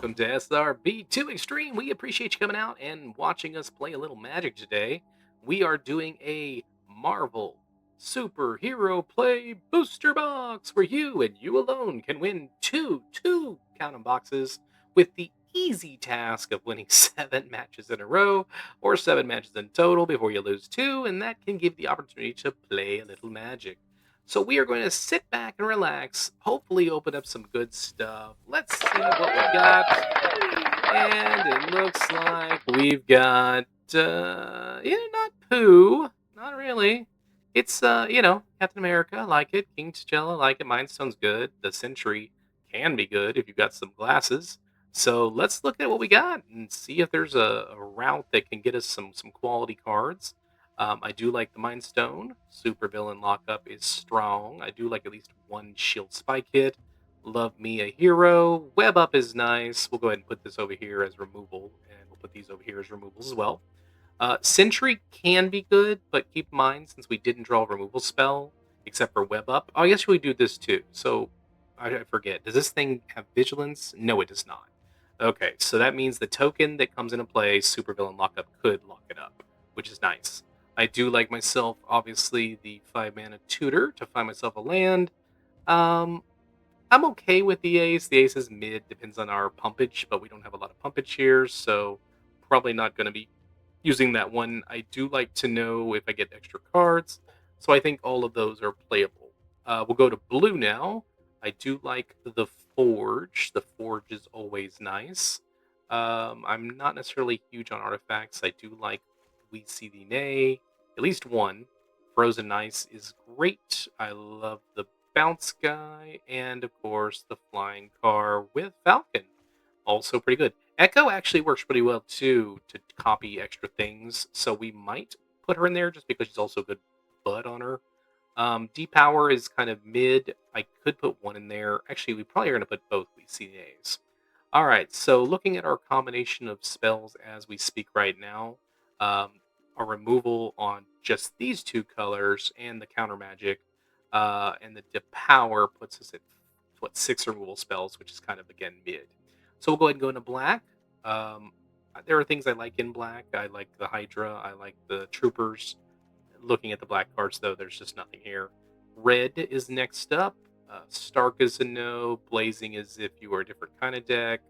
welcome to SRB2 Extreme. We appreciate you coming out and watching us play a little Magic today. We are doing a Marvel Superhero Play Booster Box where you and you alone can win two count 'em boxes with the easy task of winning 7 matches in a row or 7 matches in total before you lose 2, and that can give the opportunity to play a little Magic. So we are going to sit back and relax, hopefully open up some good stuff. Let's see what we got. And it looks like we've got, not Pooh. Not really. It's, Captain America, I like it. King T'Challa, I like it. Mind Stone's good. The Sentry can be good if you've got some glasses. So let's look at what we got and see if there's a route that can get us some quality cards. I do like the Mind Stone. Super Villain Lockup is strong. I do like at least one Shield Spike hit. Love me a hero. Web Up is nice. We'll go ahead and put this over here as removal, and we'll put these over here as removals as well. Sentry can be good, but keep in mind, since we didn't draw a removal spell, except for Web Up. Oh, I guess we do this too. So, I forget. Does this thing have Vigilance? No, it does not. Okay, so that means the token that comes into play, Super Villain Lockup, could lock it up, which is nice. I do like myself, obviously, the 5-mana Tutor to find myself a land. Um, I'm okay with the Ace. The Ace is mid, depends on our pumpage, but we don't have a lot of pumpage here, so probably not going to be using that one. I do like to know if I get extra cards, so I think all of those are playable. We'll go to blue now. I do like the Forge. The Forge is always nice. I'm not necessarily huge on artifacts. I do like We See the Nay, at least one. Frozen Ice is great. I love the Bounce Guy, and of course the Flying Car with Falcon. Also pretty good. Echo actually works pretty well too to copy extra things, so we might put her in there just because she's also good bud on her. D-Power is kind of mid. I could put one in there. Actually, we probably are going to put both VCAs. All right, so looking at our combination of spells as we speak right now, um, our removal on just these two colors and the counter magic, and the Depower puts us at, 6 removal spells, which is kind of, again, mid. So we'll go ahead and go into black. Um, there are things I like in black. I like the Hydra. I like the Troopers. Looking at the black cards, though, there's just nothing here. Red is next up. Stark is a no. Blazing is if you are a different kind of deck.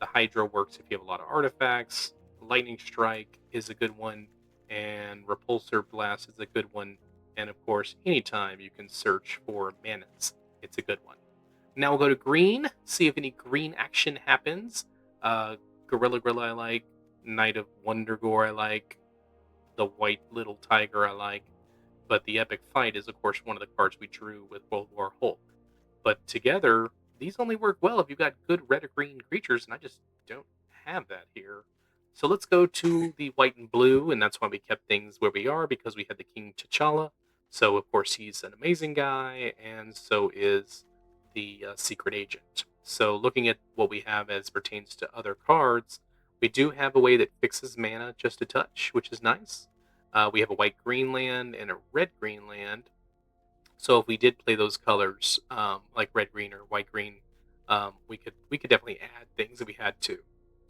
The Hydra works if you have a lot of artifacts. Lightning Strike is a good one. And Repulsor Blast is a good one. And of course, anytime you can search for manas, it's a good one. Now we'll go to green, see if any green action happens. Gorilla I like. Knight of Wondergore I like. The White Little Tiger I like. But the Epic Fight is, of course, one of the cards we drew with World War Hulk. But together, these only work well if you've got good red or green creatures, and I just don't have that here. So let's go to the white and blue, and that's why we kept things where we are, because we had the King T'Challa. So, of course, he's an amazing guy, and so is the Secret Agent. So looking at what we have as pertains to other cards, we do have a way that fixes mana just a touch, which is nice. We have a white-green land and a red-green land. So if we did play those colors, like red-green or white-green, we could definitely add things if we had to.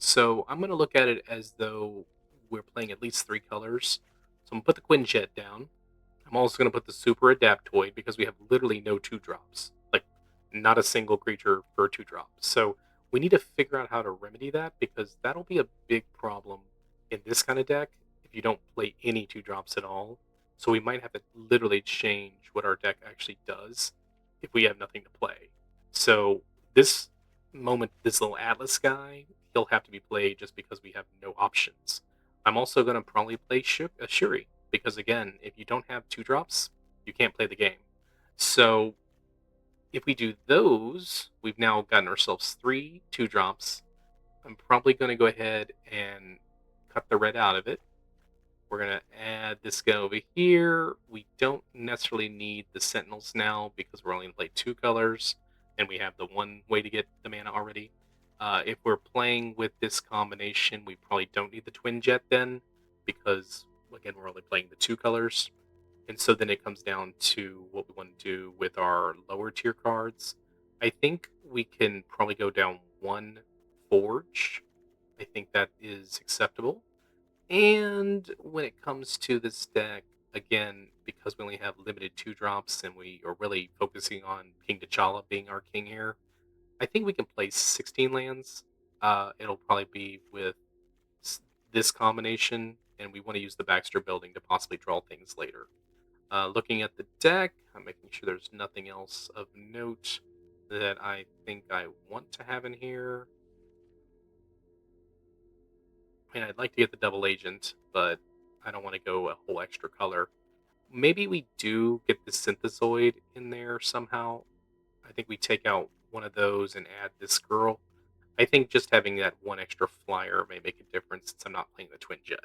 So I'm going to look at it as though we're playing at least 3 colors. So I'm going to put the Quinjet down. I'm also going to put the Super Adaptoid because we have literally no 2-drops. Like, not a single creature for a 2-drop. So we need to figure out how to remedy that, because that'll be a big problem in this kind of deck if you don't play any 2-drops at all. So we might have to literally change what our deck actually does if we have nothing to play. So this little Atlas guy, he'll have to be played just because we have no options. I'm also going to probably play Shuri, because again, if you don't have 2-drops, you can't play the game. So if we do those, we've now gotten ourselves 3 2-drops. I'm probably going to go ahead and cut the red out of it. We're going to add this guy over here. We don't necessarily need the Sentinels now because we're only going to play 2 colors, and we have the one way to get the mana already. If we're playing with this combination, we probably don't need the Twin Jet then, because, again, we're only playing the 2 colors. And so then it comes down to what we want to do with our lower tier cards. I think we can probably go down 1 Forge. I think that is acceptable. And when it comes to this deck, again, because we only have limited 2-drops and we are really focusing on King T'Challa being our king here, I think we can play 16 lands. It'll probably be with this combination, and we want to use the Baxter building to possibly draw things later. Looking at the deck, I'm making sure there's nothing else of note that I think I want to have in here. I mean, I'd like to get the double agent, but I don't want to go a whole extra color. Maybe we do get the Synthesoid in there somehow. I think we take out one of those and add this girl. I think just having that one extra flyer may make a difference since I'm not playing the Twin Jet.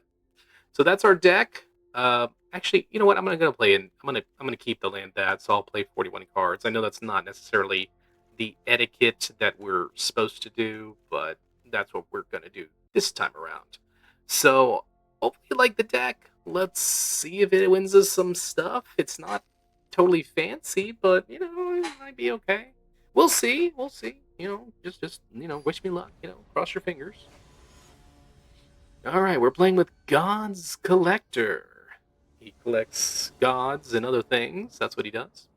So that's our deck. Actually, you know what? I'm gonna play in. I'm gonna keep the land that, so I'll play 41 cards. I know that's not necessarily the etiquette that we're supposed to do, but that's what we're gonna do this time around. So hopefully you like the deck. Let's see if it wins us some stuff. It's not totally fancy, but you know, it might be okay. We'll see. We'll see. You know, just wish me luck. You know, cross your fingers. All right, we're playing with God's Collector. He collects gods and other things. That's what he does.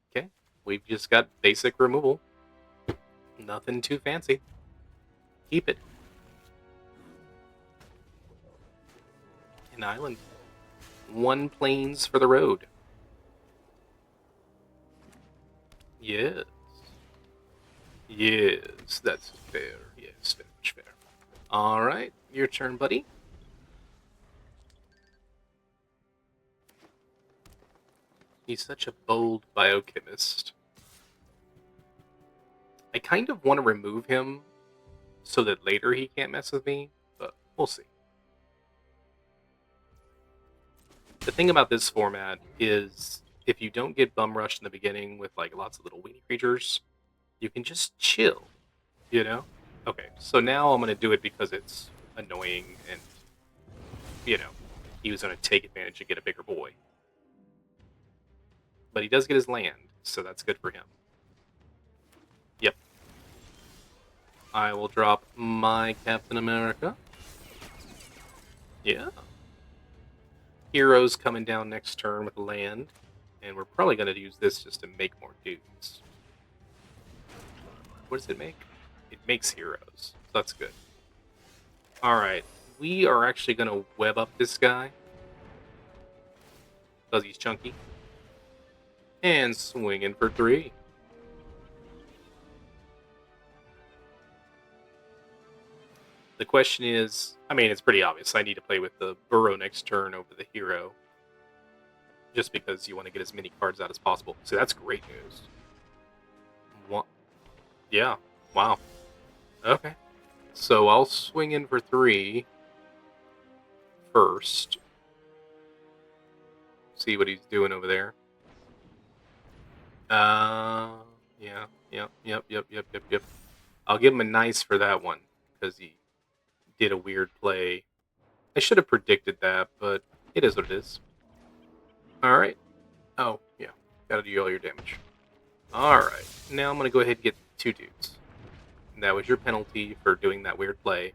Okay, we've just got basic removal. Nothing too fancy. Keep it. An island. 1 plains for the road. Yes. Yes, that's fair. Yes, very much fair. All right, your turn, buddy. He's such a bold biochemist. I kind of want to remove him so that later he can't mess with me, but we'll see. The thing about this format is if you don't get bum rushed in the beginning with like lots of little weenie creatures, you can just chill, you know? Okay, so now I'm going to do it because it's annoying and, you know, he was going to take advantage and get a bigger boy. But he does get his land, so that's good for him. Yep. I will drop my Captain America. Yeah. Heroes coming down next turn with land, and we're probably going to use this just to make more dudes. What does it make? It makes heroes, so that's good. Alright, we are actually going to web up this guy, because he's chunky, and swing in for 3. The question is, I mean, it's pretty obvious. I need to play with the burrow next turn over the hero. Just because you want to get as many cards out as possible. So that's great news. Yeah, wow. Okay. So I'll swing in for 3 first. See what he's doing over there. Yep. I'll give him a nice for that one, because he did a weird play. I should have predicted that, but it is what it is. Alright. Oh, yeah. Gotta do all your damage. Alright. Now I'm gonna go ahead and get 2 dudes. And that was your penalty for doing that weird play,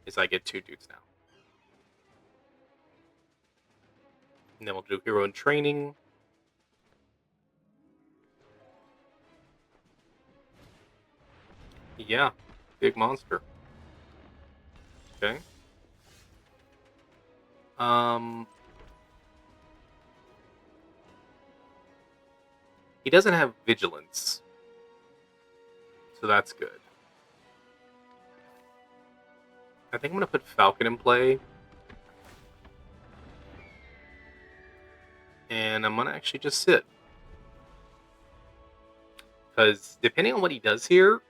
is I get 2 dudes now. And then we'll do hero in training. Yeah, big monster. Okay. He doesn't have vigilance, so that's good. I think I'm gonna put Falcon in play. And I'm gonna actually just sit. Because depending on what he does here,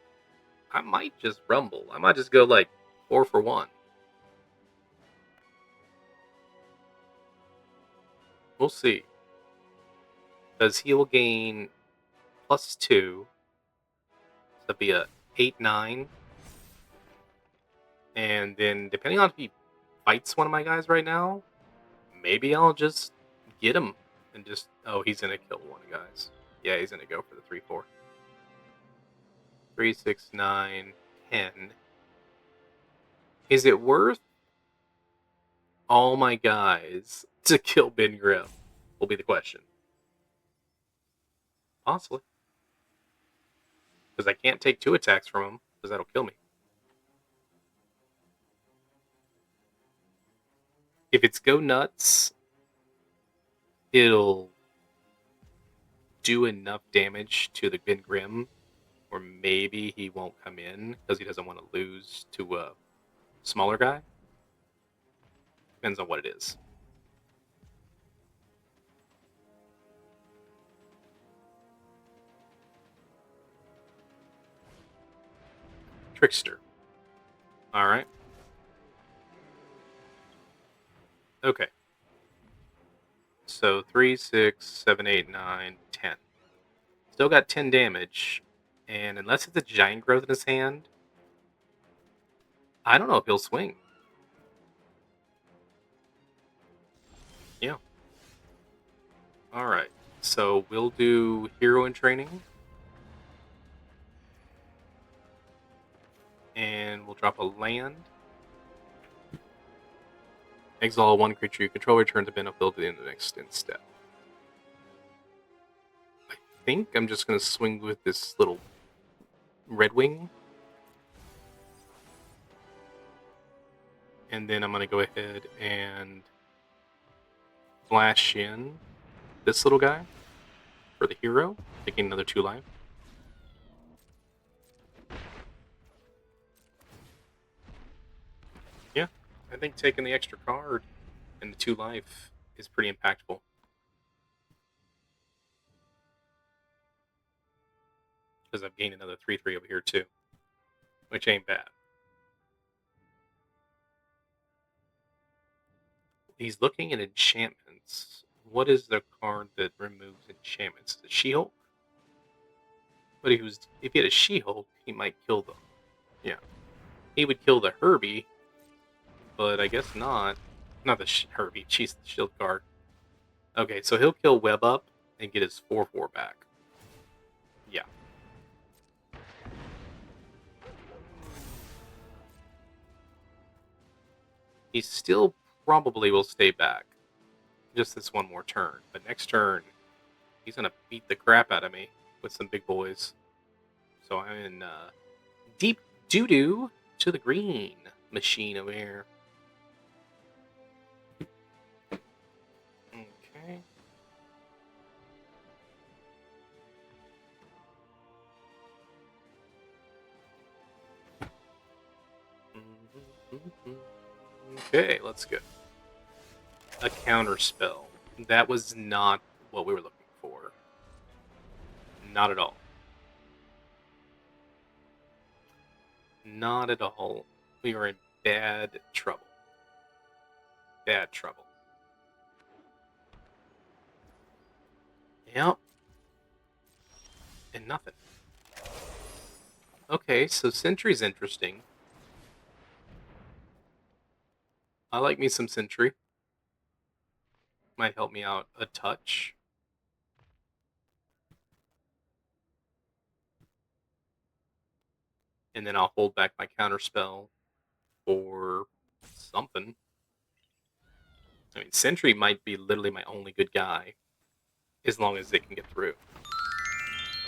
I might just rumble. I might just go like 4 for 1. We'll see. Because he will gain +2. So that'd be a 8-9. And then depending on if he fights one of my guys right now, maybe I'll just get him and just... Oh, he's going to kill one of the guys. Yeah, he's going to go for the 3-4. 3, 6, 9, 10. Is it worth all my guys to kill Ben Grimm? Will be the question. Possibly. Because I can't take 2 attacks from him, because that'll kill me. If it's go nuts, it'll do enough damage to the Ben Grimm, or maybe he won't come in because he doesn't want to lose to a smaller guy. Depends on what it is. Trickster. Alright. Okay. So 3, 6, 7, 8, 9, 10. Still got 10 damage. And unless it's a giant growth in his hand, I don't know if he'll swing. Yeah. Alright. So we'll do hero in training. And we'll drop a land. Exile 1 creature you control, return to battlefield at the end of the next step. I think I'm just going to swing with this little Red Wing. And then I'm going to go ahead and flash in this little guy for the hero, taking another 2 life. Yeah, I think taking the extra card and the 2 life is pretty impactful. Because I've gained another 3/3 over here too, which ain't bad. He's looking at enchantments. What is the card that removes enchantments? The She-Hulk? But if he had a She-Hulk, he might kill them. Yeah. He would kill the Herbie, but I guess not. Not the Herbie, she's the shield card. Okay, so he'll kill Web Up and get his 4/4 back. Yeah. He still probably will stay back. Just this one more turn. But next turn, he's going to beat the crap out of me with some big boys. So I'm in deep doo-doo to the green machine over here. Okay. Okay, let's go. A counter spell. That was not what we were looking for. Not at all. Not at all. We are in bad trouble. Bad trouble. Yep. And nothing. Okay, so Sentry's interesting. I like me some Sentry. Might help me out a touch. And then I'll hold back my counter spell for something. I mean, Sentry might be literally my only good guy, as long as they can get through.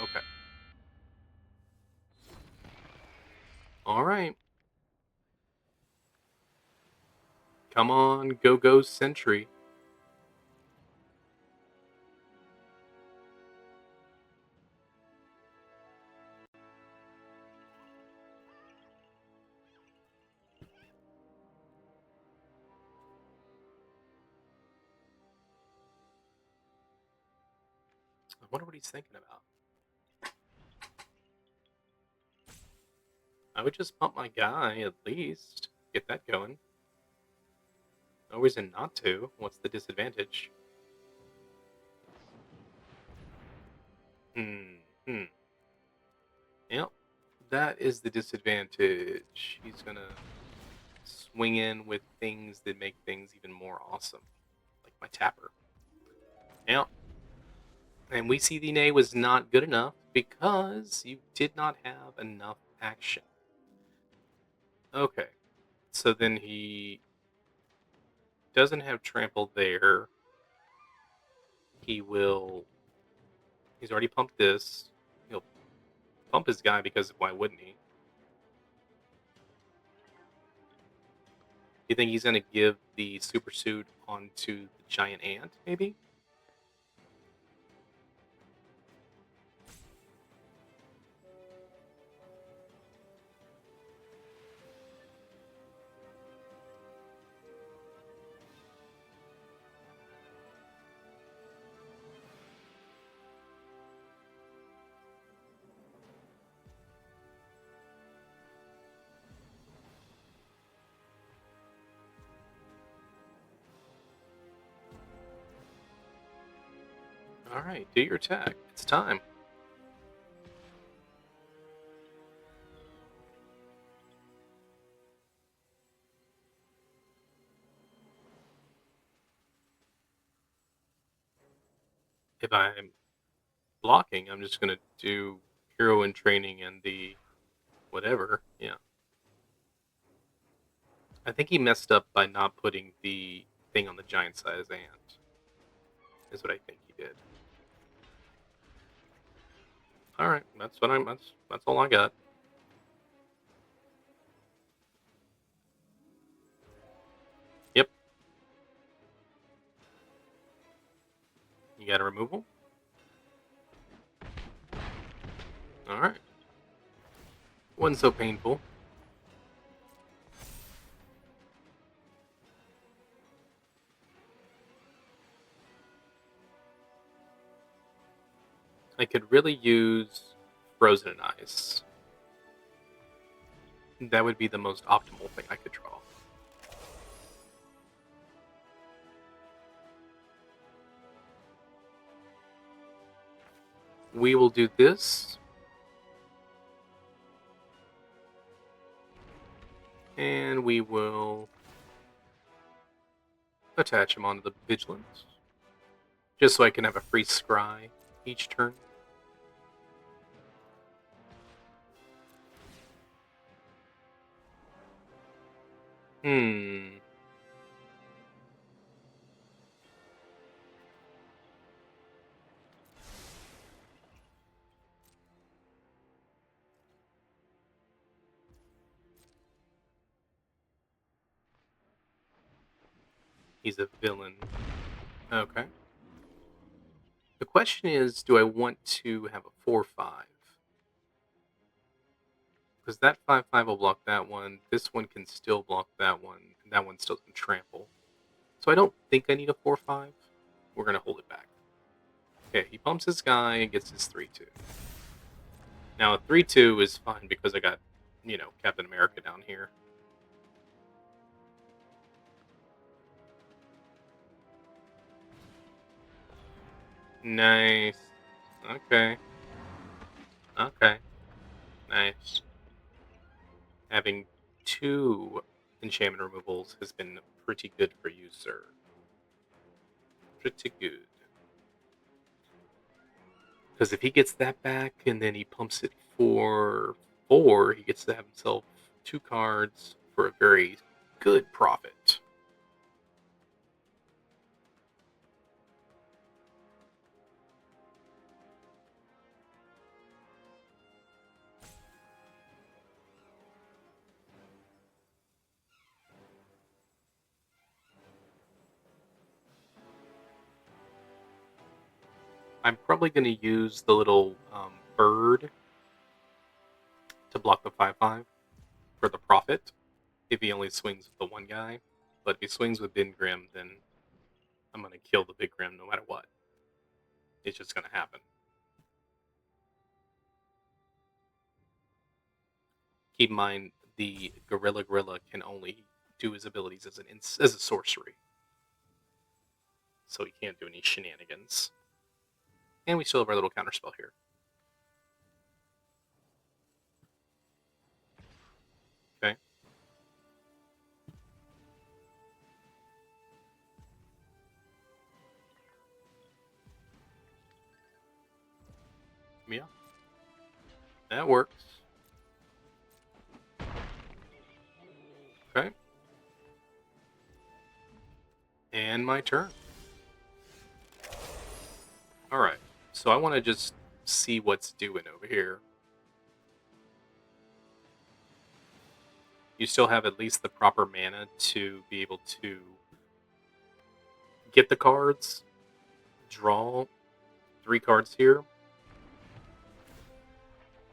Okay. Alright. Come on, go Sentry. I wonder what he's thinking about. I would just pump my guy, at least. Get that going. No reason not to. What's the disadvantage? Yep. That is the disadvantage. He's gonna swing in with things that make things even more awesome. Like my tapper. Yep. And we see the nay was not good enough because you did not have enough action. Okay. So then he doesn't have trample there. He will. He's already pumped this. He'll pump his guy because why wouldn't he? You think he's gonna give the super suit onto the giant ant, maybe? All right, do your attack. It's time. If I'm blocking, I'm just gonna do hero in training and the whatever. Yeah. I think he messed up by not putting the thing on the giant size ant. Is what I think he did. All right, that's what I'm. That's all I got. Yep, you got a removal. All right, wasn't so painful. I could really use frozen in ice. That would be the most optimal thing I could draw. We will do this, and we will attach him onto the vigilance, just so I can have a free scry each turn. Hmm. He's a villain. Okay. The question is, do I want to have a 4/5? Because that 5/5 will block that one. This one can still block that one, and that one still can trample. So I don't think I need a 4/5. We're gonna hold it back. Okay, he pumps his guy and gets his 3/2. Now a 3/2 is fine because I got, Captain America down here. Nice. Okay. Okay. Nice. Having two enchantment removals has been pretty good for you, sir. Pretty good. Because if he gets that back and then he pumps it for 4, he gets to have himself 2 cards for a very good profit. I'm probably going to use the little bird to block the 5/5 for the profit if he only swings with the one guy. But if he swings with Bin Grim, then I'm going to kill the Big Grim no matter what. It's just going to happen. Keep in mind, the Gorilla can only do his abilities as a sorcery, so he can't do any shenanigans. And we still have our little counterspell here. Okay. Yeah, that works. Okay. And my turn. Alright. So I want to just see what's doing over here. You still have at least the proper mana to be able to get the cards, draw 3 cards here,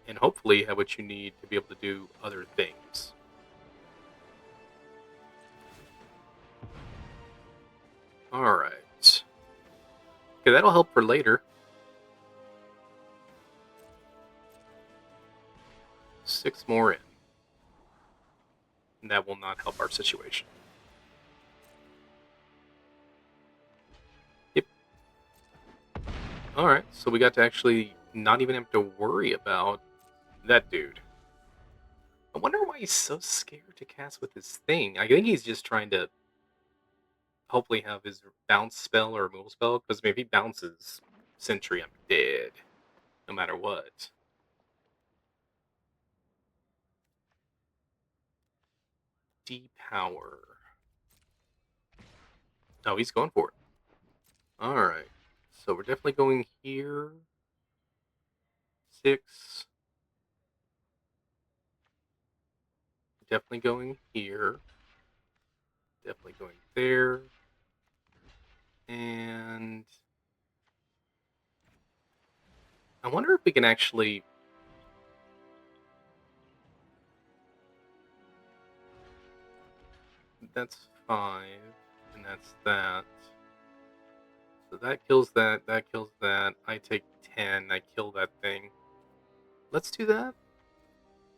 and hopefully have what you need to be able to do other things. Alright. Okay, that'll help for later. 6 more in. And that will not help our situation. Yep. Alright, so we got to actually not even have to worry about that dude. I wonder why he's so scared to cast with his thing. I think he's just trying to hopefully have his bounce spell or removal spell, because if he bounces Sentry, I'm dead. No matter what. Depower. Oh, he's going for it. Alright. So we're definitely going here. 6. Definitely going here. Definitely going there. And I wonder if we can actually... That's 5. And that's that. So that kills that. That kills that. I take 10. I kill that thing. Let's do that.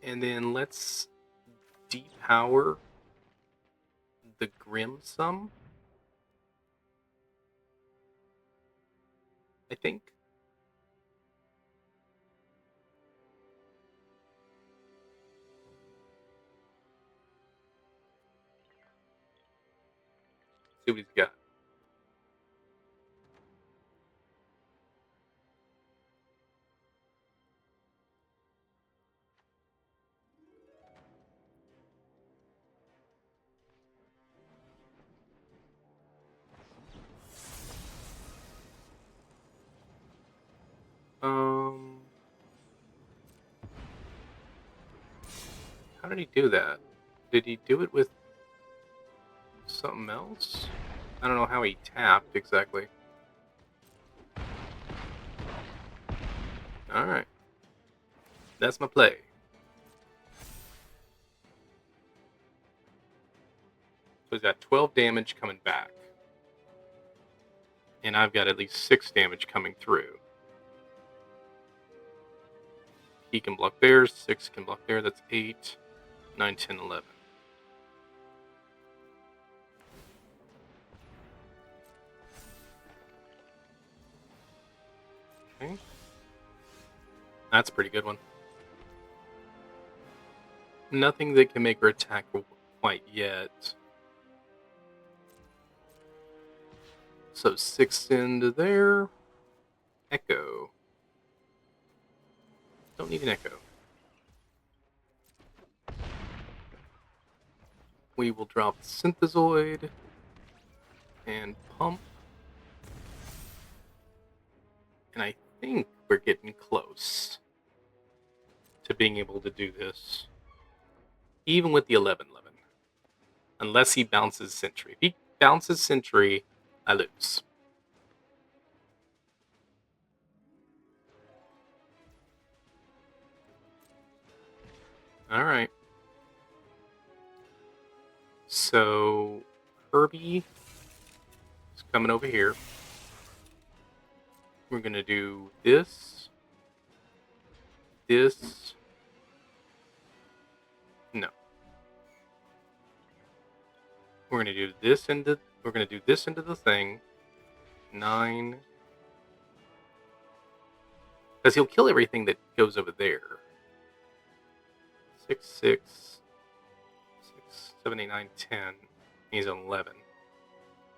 And then let's depower the Grim some. I think. See what he's got. How did he do that? Did he do it with something else? I don't know how he tapped exactly. Alright. That's my play. So he's got 12 damage coming back. And I've got at least 6 damage coming through. He can block there, 6 can block there, that's 8, 9, 10, 11. Okay. That's a pretty good one. Nothing that can make her attack quite yet. So 6 into there. Echo. Don't need an echo. We will drop Synthezoid and Pump. And I think we're getting close to being able to do this. Even with the 11-11. Unless he bounces Sentry. If he bounces Sentry, I lose. Alright. So, Herbie is coming over here. We're going to do this. This. No. We're going to do this into... We're going to do this into the thing. 9. Because he'll kill everything that goes over there. 6, 6, 6, 7, 8, 9, 10. He's on 11.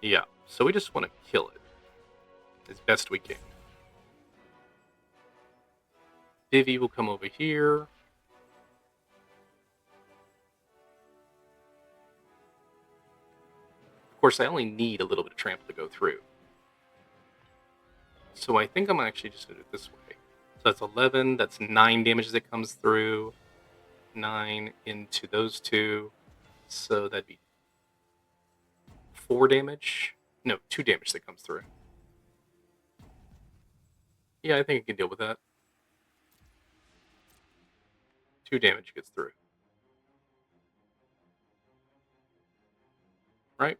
Yeah, so we just want to kill it as best we can. Divvy will come over here. course, I only need a little bit of trample to go through. So I think I'm actually just going to do it this way. So that's 11. That's 9 damage that comes through. 9 into those two. So that'd be 4 damage. No, 2 damage that comes through. Yeah, I think I can deal with that. 2 damage gets through. Right?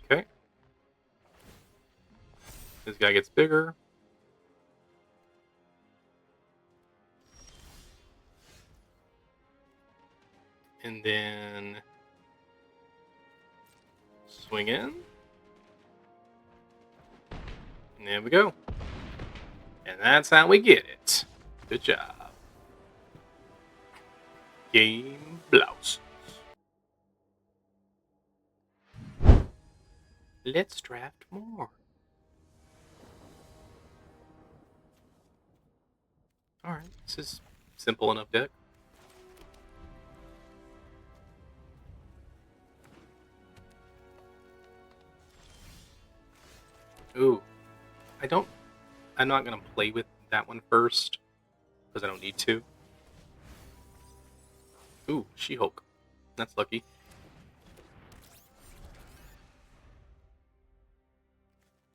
Okay. This guy gets bigger. And then swing in. And there we go. And that's how we get it. Good job. Game blouse. Let's draft more. Alright, this is simple enough deck. Ooh. I'm not going to play with that one first, because I don't need to. Ooh, She-Hulk. That's lucky.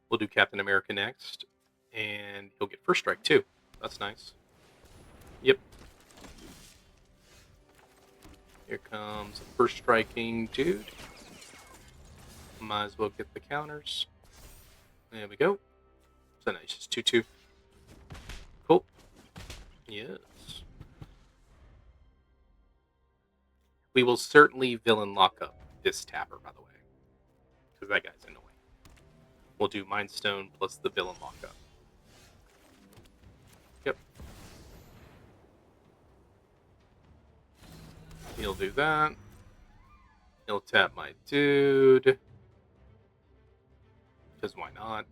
We'll do Captain America next, and he'll get first strike too. That's nice. Yep. Here comes a first striking dude. Might as well get the counters. There we go. So nice, just 2/2. Cool. Yes. We will certainly villain lock up this tapper, by the way, because that guy's annoying. We'll do Mind Stone plus the villain lockup. Yep. He'll do that. He'll tap my dude. Because why not?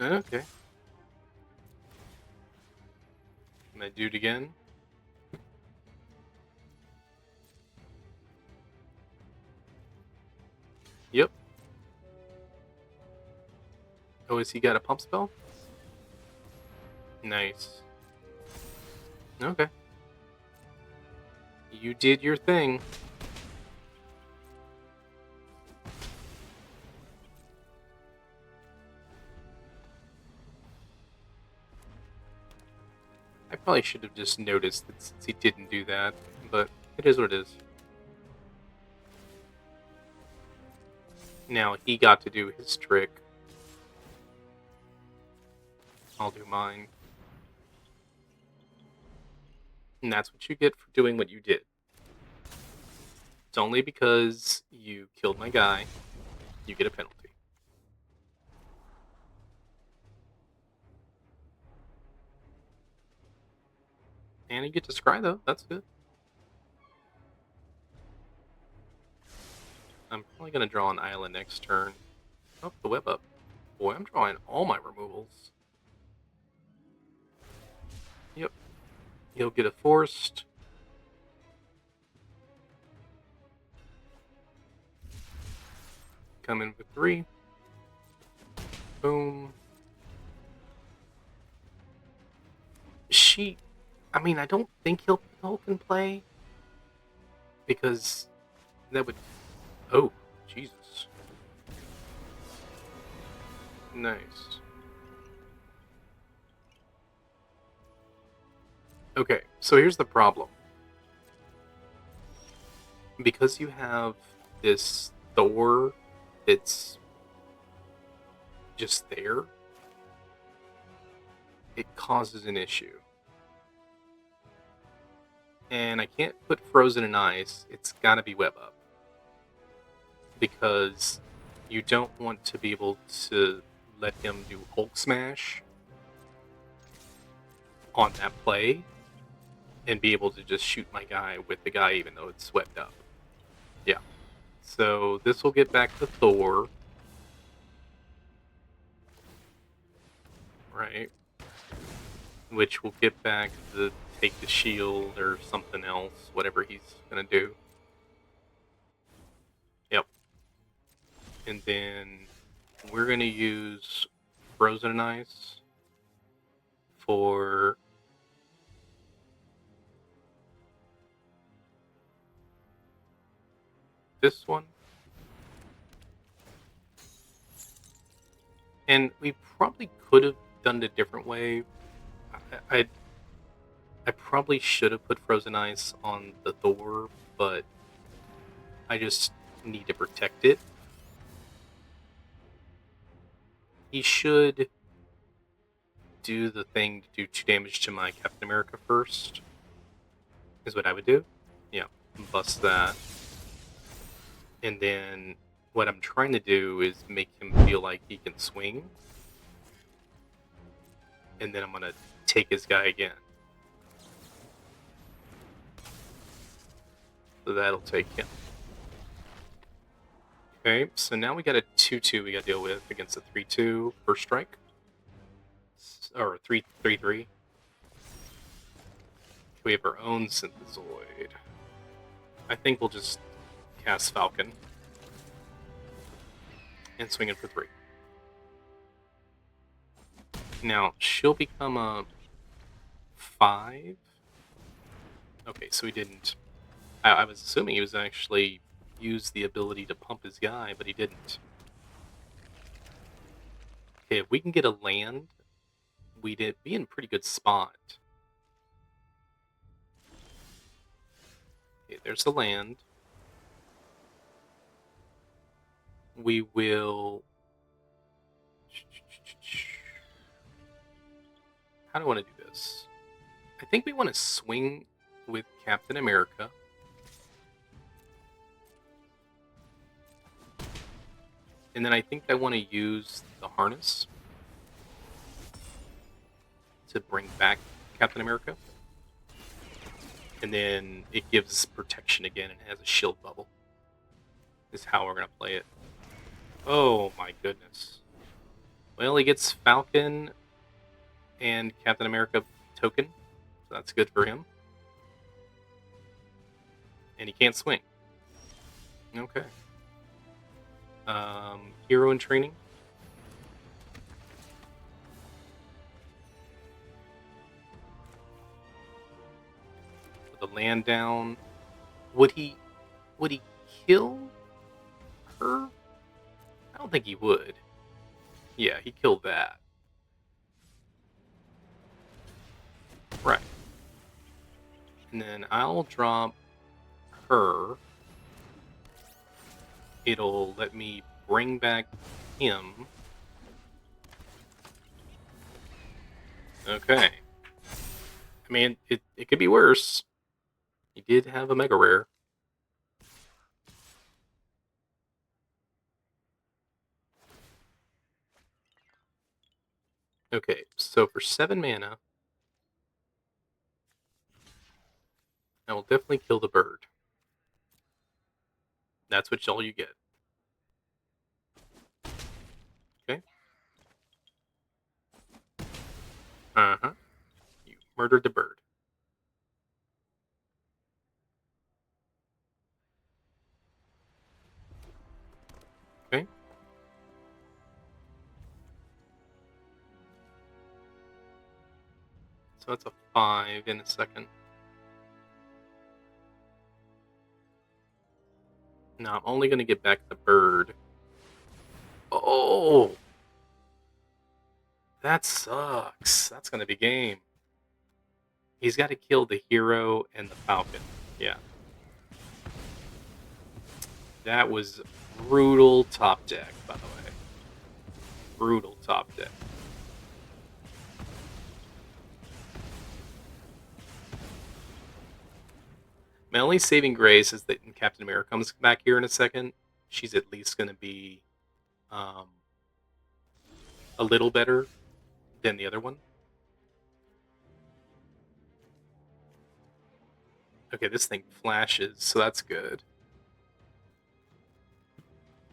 Okay. My dude again. Yep. Oh, has he got a pump spell? Nice. Okay. You did your thing. I probably should have just noticed that since he didn't do that, but it is what it is. Now he got to do his trick. I'll do mine. And that's what you get for doing what you did. It's only because you killed my guy, you get a penalty. And you get to scry though, that's good. I'm probably going to draw an island next turn. Oh, the web up. Boy, I'm drawing all my removals. Yep. He'll get a forced. Come in with 3. Boom. I don't think he'll Hulk in play. Because that would... Oh, Jesus. Nice. Okay, so here's the problem. Because you have this Thor that's just there, it causes an issue. And I can't put Frozen in Ice, it's gotta be Web Up. Because you don't want to be able to let him do Hulk Smash on that play and be able to just shoot my guy with the guy even though it's swept up. Yeah. So this will get back to Thor. Right. Which will get back the take the shield or something else, whatever he's gonna do. Yep. And then we're gonna use Frozen Ice for this one. And we probably could have done it a different way. I probably should have put Frozen Ice on the Thor, but I just need to protect it. He should do the thing to do 2 damage to my Captain America first, is what I would do. Yeah, bust that. And then what I'm trying to do is make him feel like he can swing. And then I'm going to take his guy again. So that'll take him. Okay, so now we got a 2-2 we got to deal with against a 3-2 first strike. Or 3-3. We have our own Synthezoid. I think we'll just cast Falcon. And swing it for 3. Now, she'll become a 5. Okay, so he didn't. I was assuming he was actually use the ability to pump his guy, but he didn't. Okay, if we can get a land, we'd be in a pretty good spot. Okay, there's the land. We will... How do I want to do this? I think we want to swing with Captain America. And then I think I want to use the harness to bring back Captain America. And then it gives protection again and has a shield bubble. Is how we're going to play it. Oh my goodness. Well, he gets Falcon and Captain America token. So that's good for him. And he can't swing. Okay. Hero in training. Put the land down. Would he kill her? I don't think he would. Yeah, he killed that. Right. And then I'll drop her. It'll let me bring back him. Okay. I mean, it could be worse. He did have a mega rare. Okay, so for 7 mana, I will definitely kill the bird. That's what all you get. Okay. Uh-huh. You murdered the bird. Okay. So that's a 5 in a second. Now I'm only going to get back the bird. Oh! That sucks. That's going to be game. He's got to kill the hero and the falcon. Yeah. That was brutal top deck, by the way. Brutal top deck. My only saving grace is that when Captain America comes back here in a second, she's at least going to be a little better than the other one. Okay, this thing flashes, so that's good.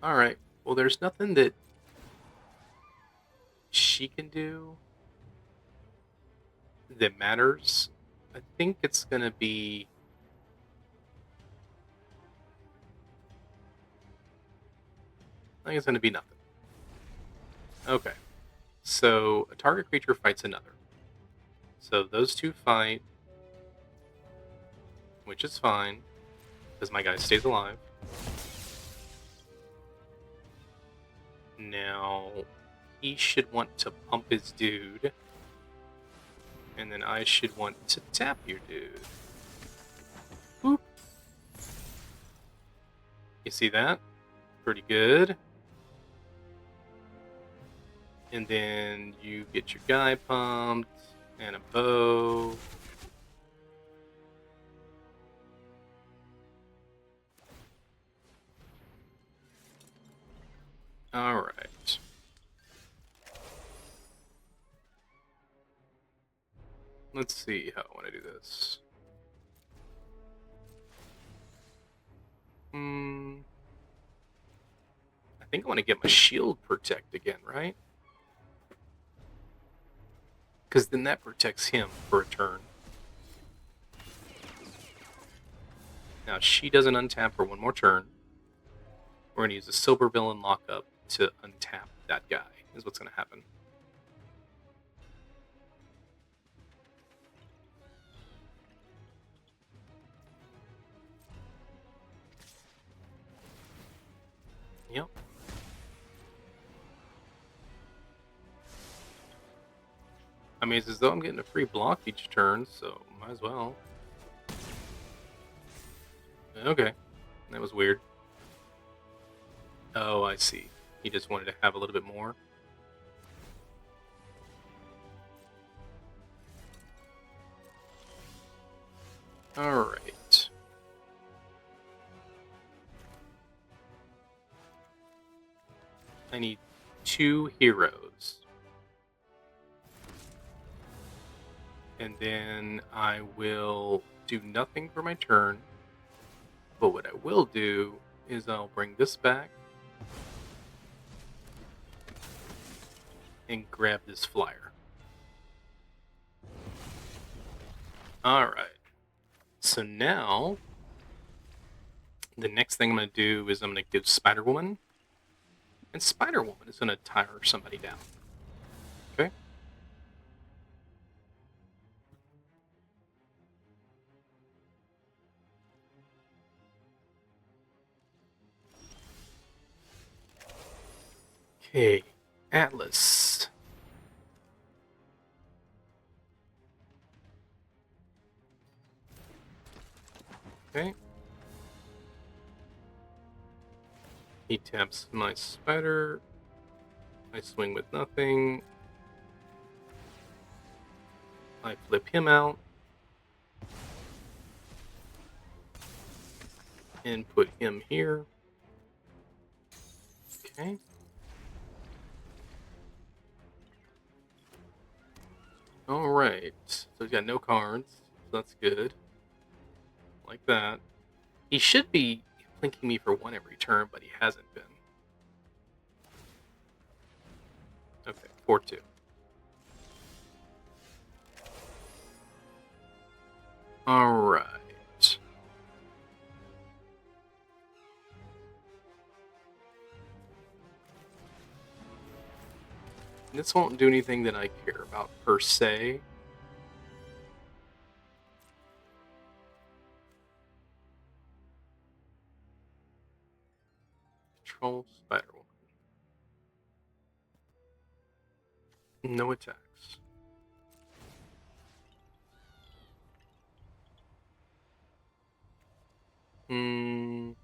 Alright, well there's nothing that she can do that matters I think it's gonna be... I think it's gonna be nothing. Okay. So, a target creature fights another. So those two fight, which is fine, because my guy stays alive. Now, he should want to pump his dude. And then I should want to tap your dude. Boop. You see that? Pretty good. And then you get your guy pumped, and a bow. Alright. Let's see how I want to do this. I think I want to get my shield protect again, right? Because then that protects him for a turn. Now she doesn't untap for one more turn. We're going to use a silver villain lockup to untap that guy, is what's going to happen. Yep. I mean, it's as though I'm getting a free block each turn, so might as well. Okay. That was weird. Oh, I see. He just wanted to have a little bit more. Alright. I need 2 heroes. And then I will do nothing for my turn. But what I will do is I'll bring this back and grab this flyer. Alright. So now, the next thing I'm going to do is I'm going to give Spider-Woman. And Spider-Woman is going to tire somebody down. Okay? Okay. Atlas. Okay. He taps my spider. I swing with nothing. I flip him out. And put him here. Okay. Alright. So he's got no cards. So that's good. Like that. He should be plinking me for 1 every turn, but he hasn't been. Okay, 4-2. Alright. This won't do anything that I care about per se. Control Spider-Woman. No attacks. Do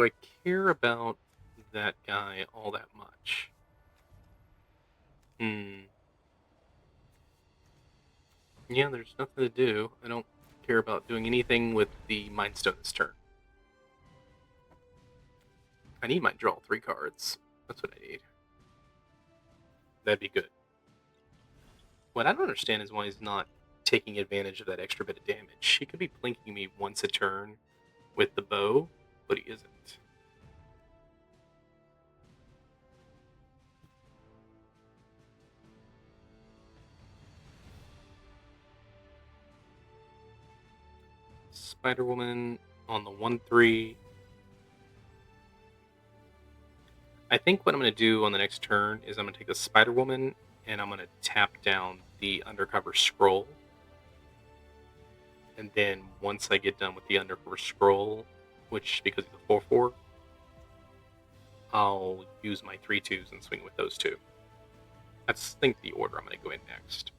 I care about that guy all that much? Yeah, there's nothing to do. I don't care about doing anything with the Mind Stone this turn. I need my draw 3 cards. That's what I need. That'd be good. What I don't understand is why he's not taking advantage of that extra bit of damage. He could be plinking me once a turn with the bow, but he isn't. Spider-Woman on the 1/3. I think what I'm going to do on the next turn is I'm going to take the Spider-Woman and I'm going to tap down the undercover scroll. And then once I get done with the undercover scroll, which because it's a 4/4, I'll use my 3/2s and swing with those two. That's, I think, the order I'm going to go in next.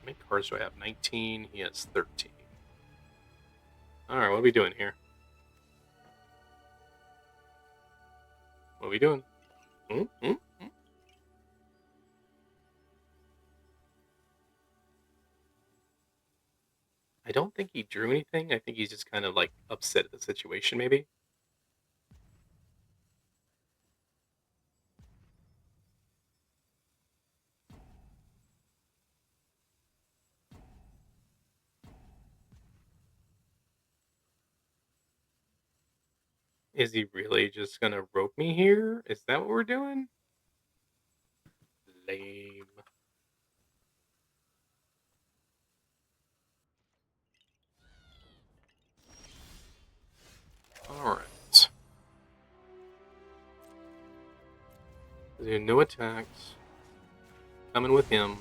How many cards do I have? 19. He has 13. Alright, what are we doing here? What are we doing? I don't think he drew anything. I think he's just kind of like upset at the situation, maybe. Is he really just gonna rope me here? Is that what we're doing? Lame. Alright. There's no attacks. Coming with him.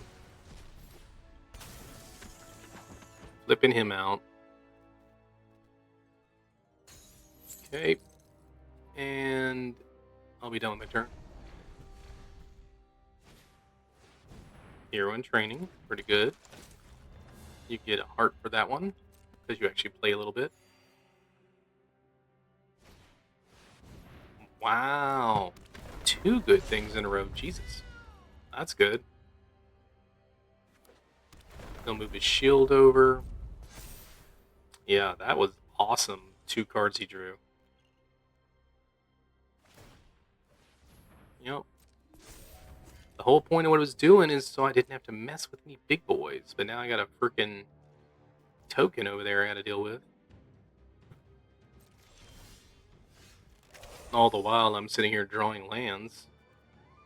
Flipping him out. Okay. And I'll be done with my turn. Hero in training. Pretty good. You get a heart for that one, because you actually play a little bit. Wow. 2 good things in a row. Jesus. That's good. He'll move his shield over. Yeah, that was awesome. 2 cards he drew. Yep. The whole point of what I was doing is so I didn't have to mess with any big boys. But now I got a freaking token over there I got to deal with. All the while I'm sitting here drawing lands.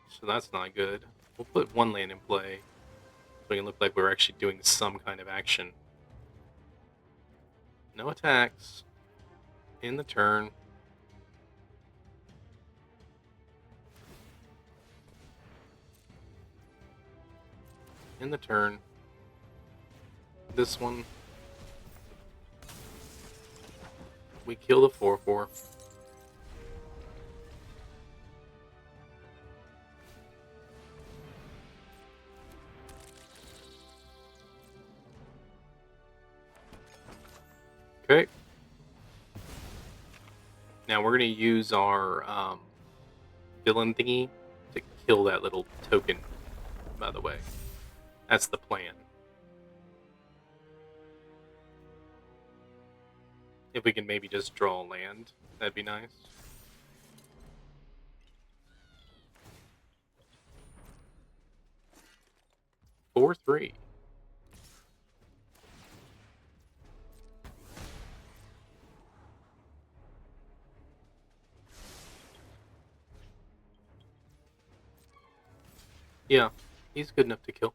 So that's not good. We'll put 1 land in play. So we can look like we're actually doing some kind of action. No attacks. In the turn. In the turn. This one. We kill the 4/4. Okay. Now we're going to use our villain thingy to kill that little token, by the way. That's the plan. If we can maybe just draw a land, that'd be nice. Four, 3. Yeah, he's good enough to kill.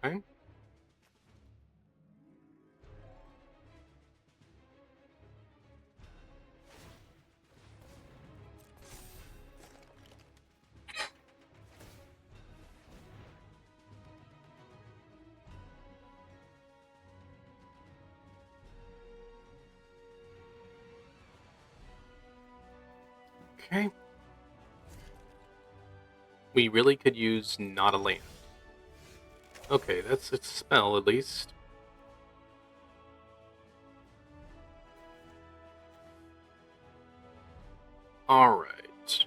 Okay. Okay. We really could use not a land. Okay, that's a spell at least. Alright.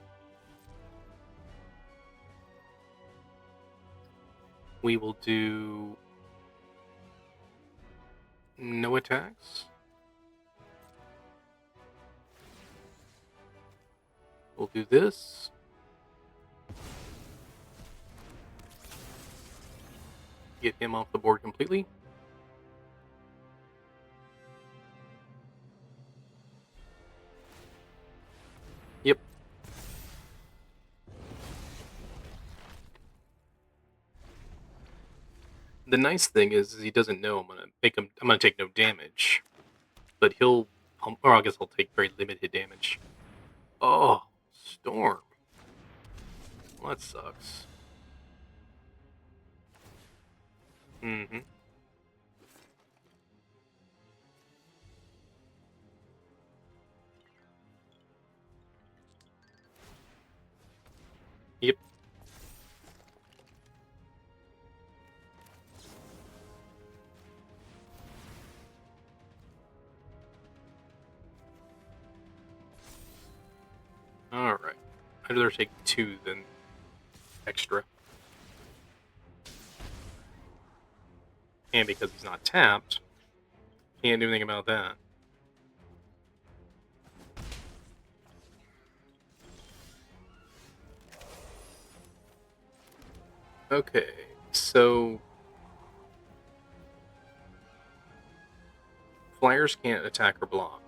We will do no attacks. We'll do this. Get him off the board completely. Yep. The nice thing is he doesn't know I'm gonna take no damage, but he'll or I guess I'll take very limited damage. Oh, storm. Well, that sucks. Mm-hmm. Yep. All right. I'd rather take 2 than extra, and because he's not tapped, can't do anything about that. Okay, so flyers can't attack or block.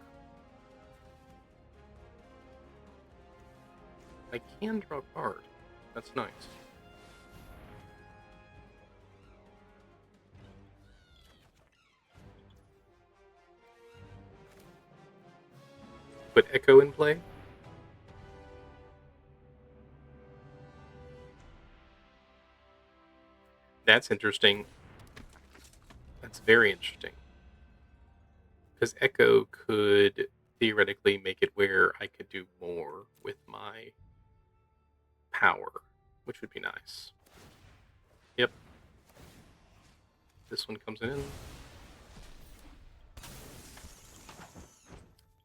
I can draw a card. That's nice. Put Echo in play. That's interesting. That's very interesting. Because Echo could theoretically make it where I could do more with my power, which would be nice. Yep. This one comes in.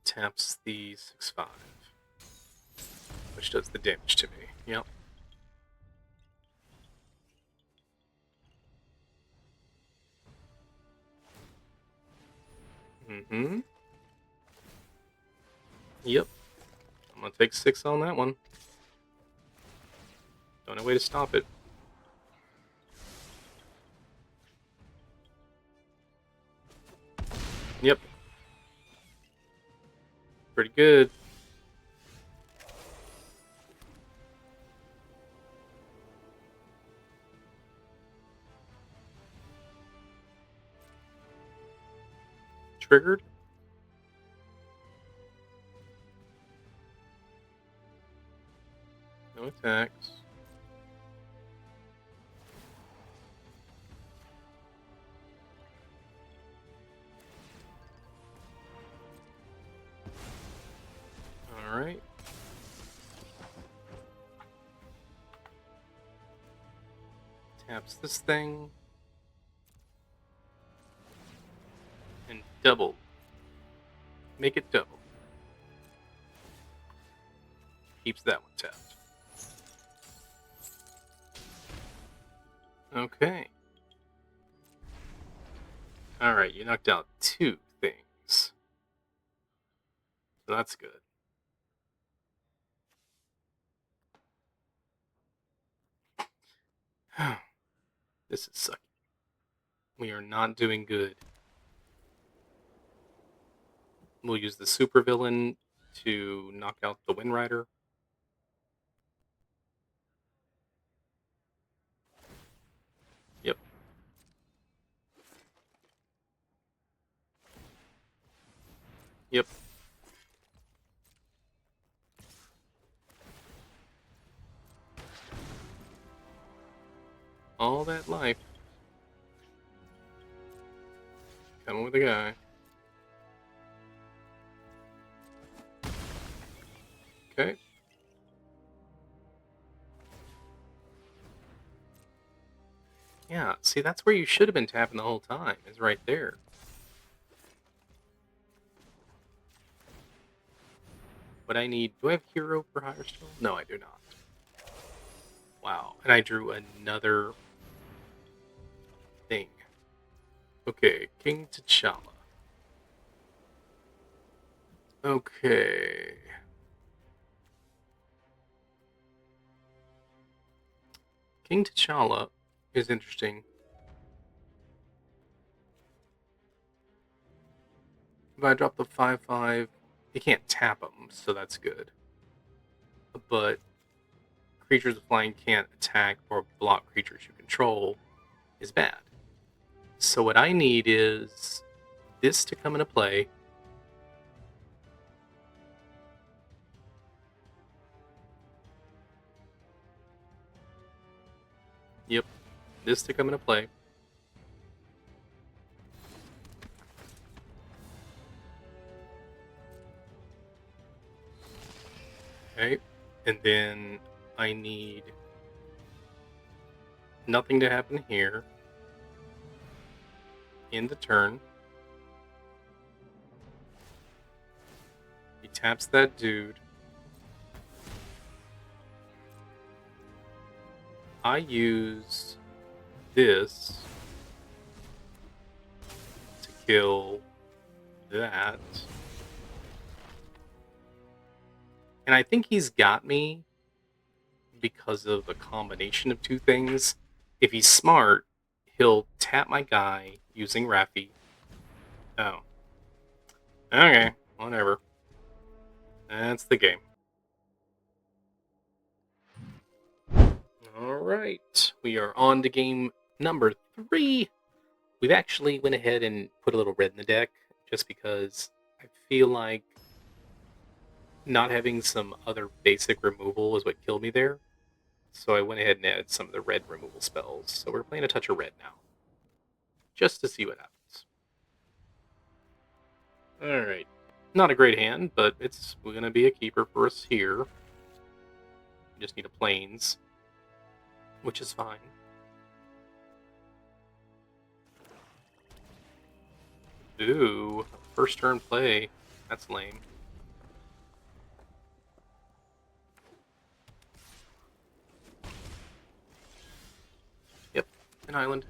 Taps the 6/5, which does the damage to me. Yep. Mm-hmm. Yep. I'm gonna take 6 on that one. Don't know a way to stop it. Yep. Pretty good. Triggered. No attacks. Alright. Taps this thing. And double. Make it double. Keeps that one tapped. Okay. Alright, you knocked out 2 things. So that's good. This is sucky. We are not doing good. We'll use the supervillain to knock out the Wind Rider. Yep. Yep. All that life. Coming with a guy. Okay. Yeah, see, that's where you should have been tapping the whole time, is right there. But I need. Do I have hero for hire still? No, I do not. Wow. And I drew another thing. Okay, King T'Challa. Okay. King T'Challa is interesting. If I drop the 5/5, you can't tap them, so that's good. But creatures flying can't attack or block creatures you control is bad. So what I need is this to come into play. Yep, this to come into play. Okay, and then I need nothing to happen here in the turn. He taps that dude. I use this to kill that. And I think he's got me because of a combination of two things. If he's smart, he'll tap my guy using Raffi. Oh. Okay, whatever. That's the game. Alright, we are on to game number 3. We've actually went ahead and put a little red in the deck, just because I feel like not having some other basic removal is what killed me there. So I went ahead and added some of the red removal spells. So we're playing a touch of red now, just to see what happens. Alright, not a great hand, but it's going to be a keeper for us here. We just need a plains, which is fine. Ooh, first turn play. That's lame. Yep, an island.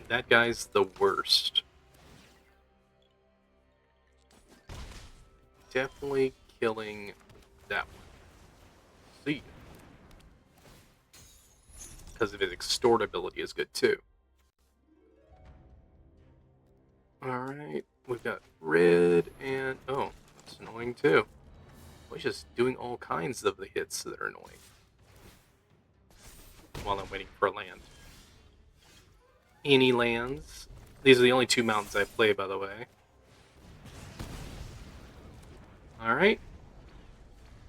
That guy's the worst. Definitely killing that one. See ya. Because of his extort ability is good too. Alright, we've got red and... oh, that's annoying too. He's just doing all kinds of the hits that are annoying. While I'm waiting for a land. Any lands. These are the only 2 mountains I play, by the way. Alright.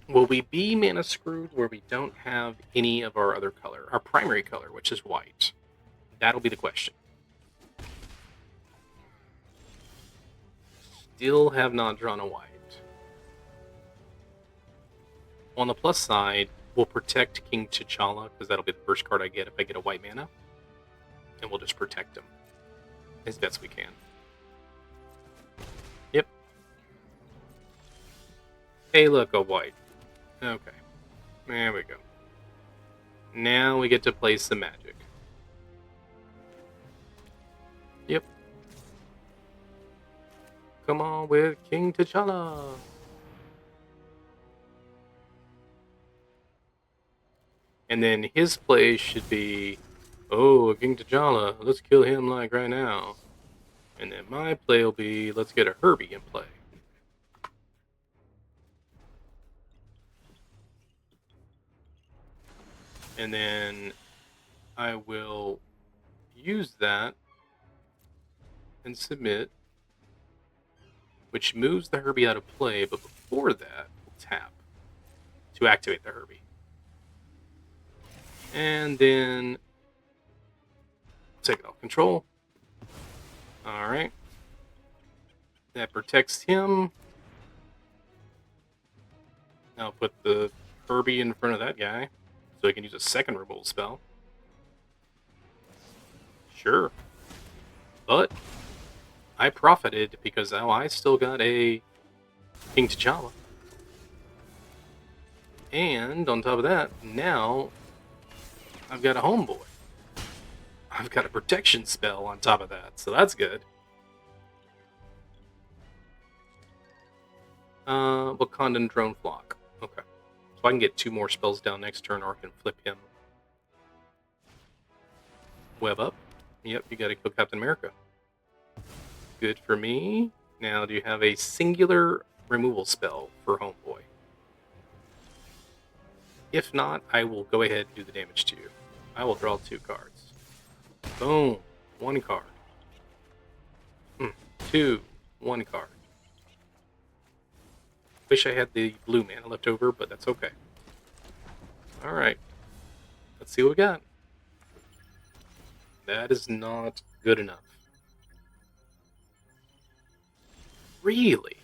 Will we be mana screwed where we don't have any of our other color? Our primary color, which is white. That'll be the question. Still have not drawn a white. On the plus side, we'll protect King T'Challa, because that'll be the first card I get if I get a white mana. And we'll just protect him as best we can. Yep. Hey, look, a white. Okay. There we go. Now we get to play some magic. Yep. Come on with King T'Challa. And then his play should be, oh, King T'Challa, let's kill him like right now. And then my play will be, let's get a Herbie in play. And then I will use that and submit, which moves the Herbie out of play, but before that, we'll tap to activate the Herbie. And then take it off control. Alright. That protects him. Now I'll put the Herbie in front of that guy, so he can use a second removal spell. Sure. But I profited because now I still got a King T'Challa. And on top of that, now I've got a homeboy. I've got a protection spell on top of that, so that's good. Wakandan Drone Flock. Okay. So I can get 2 more spells down next turn, or I can flip him. Web up. Yep, you gotta kill Captain America. Good for me. Now, do you have a singular removal spell for homeboy? If not, I will go ahead and do the damage to you. I will draw 2 cards. Boom. 1 card. 2. 1 card. Wish I had the blue mana left over, but that's okay. Alright. Let's see what we got. That is not good enough. Really?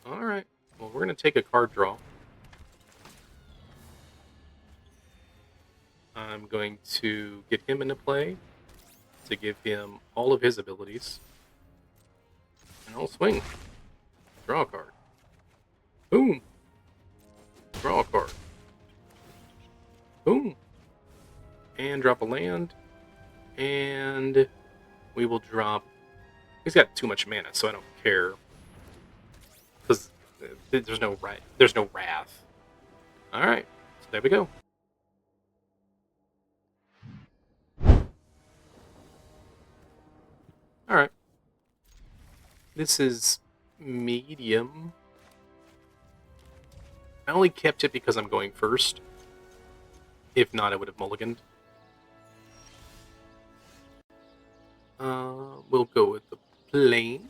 Alright. Well, we're going to take a card draw. I'm going to get him into play to give him all of his abilities. And I'll swing. Draw a card. Boom. Draw a card. Boom. And drop a land. And we will drop... He's got too much mana, so I don't care. Because there's no wrath. Alright. So there we go. Alright. This is medium. I only kept it because I'm going first. If not, I would have mulliganed. We'll go with the plains.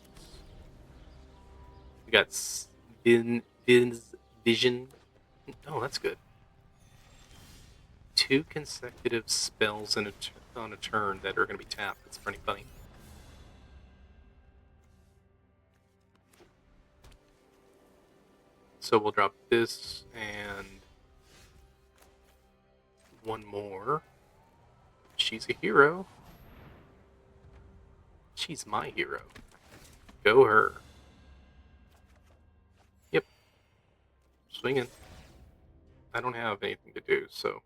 We got vision. Oh, that's good. 2 consecutive spells on a turn that are going to be tapped. That's pretty funny. So we'll drop this and 1 more. She's a hero. She's my hero. Go her. Yep. Swinging. I don't have anything to do, so...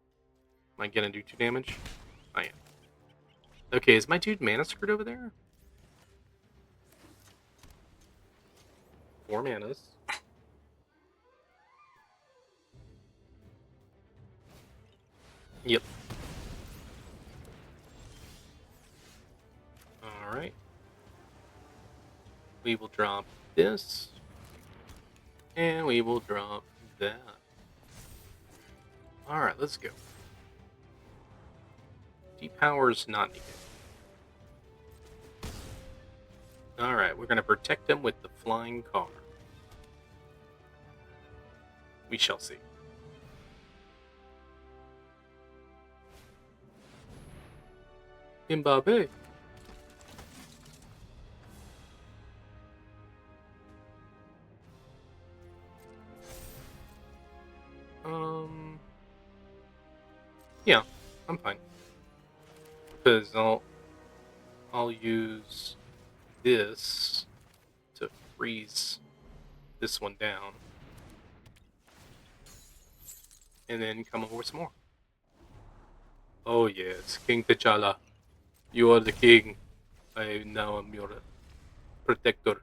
Am I gonna do 2 damage? I am. Okay, is my dude mana screwed over there? 4 manas. Yep. Alright. We will drop this. And we will drop that. Alright, let's go. Depower's not needed. Alright, we're going to protect him with the flying car. We shall see. Mbappe. Yeah, I'm fine. Because I'll use this to freeze this one down. And then come over with some more. Oh yes, King T'Challa. You are the king. I now am your protector.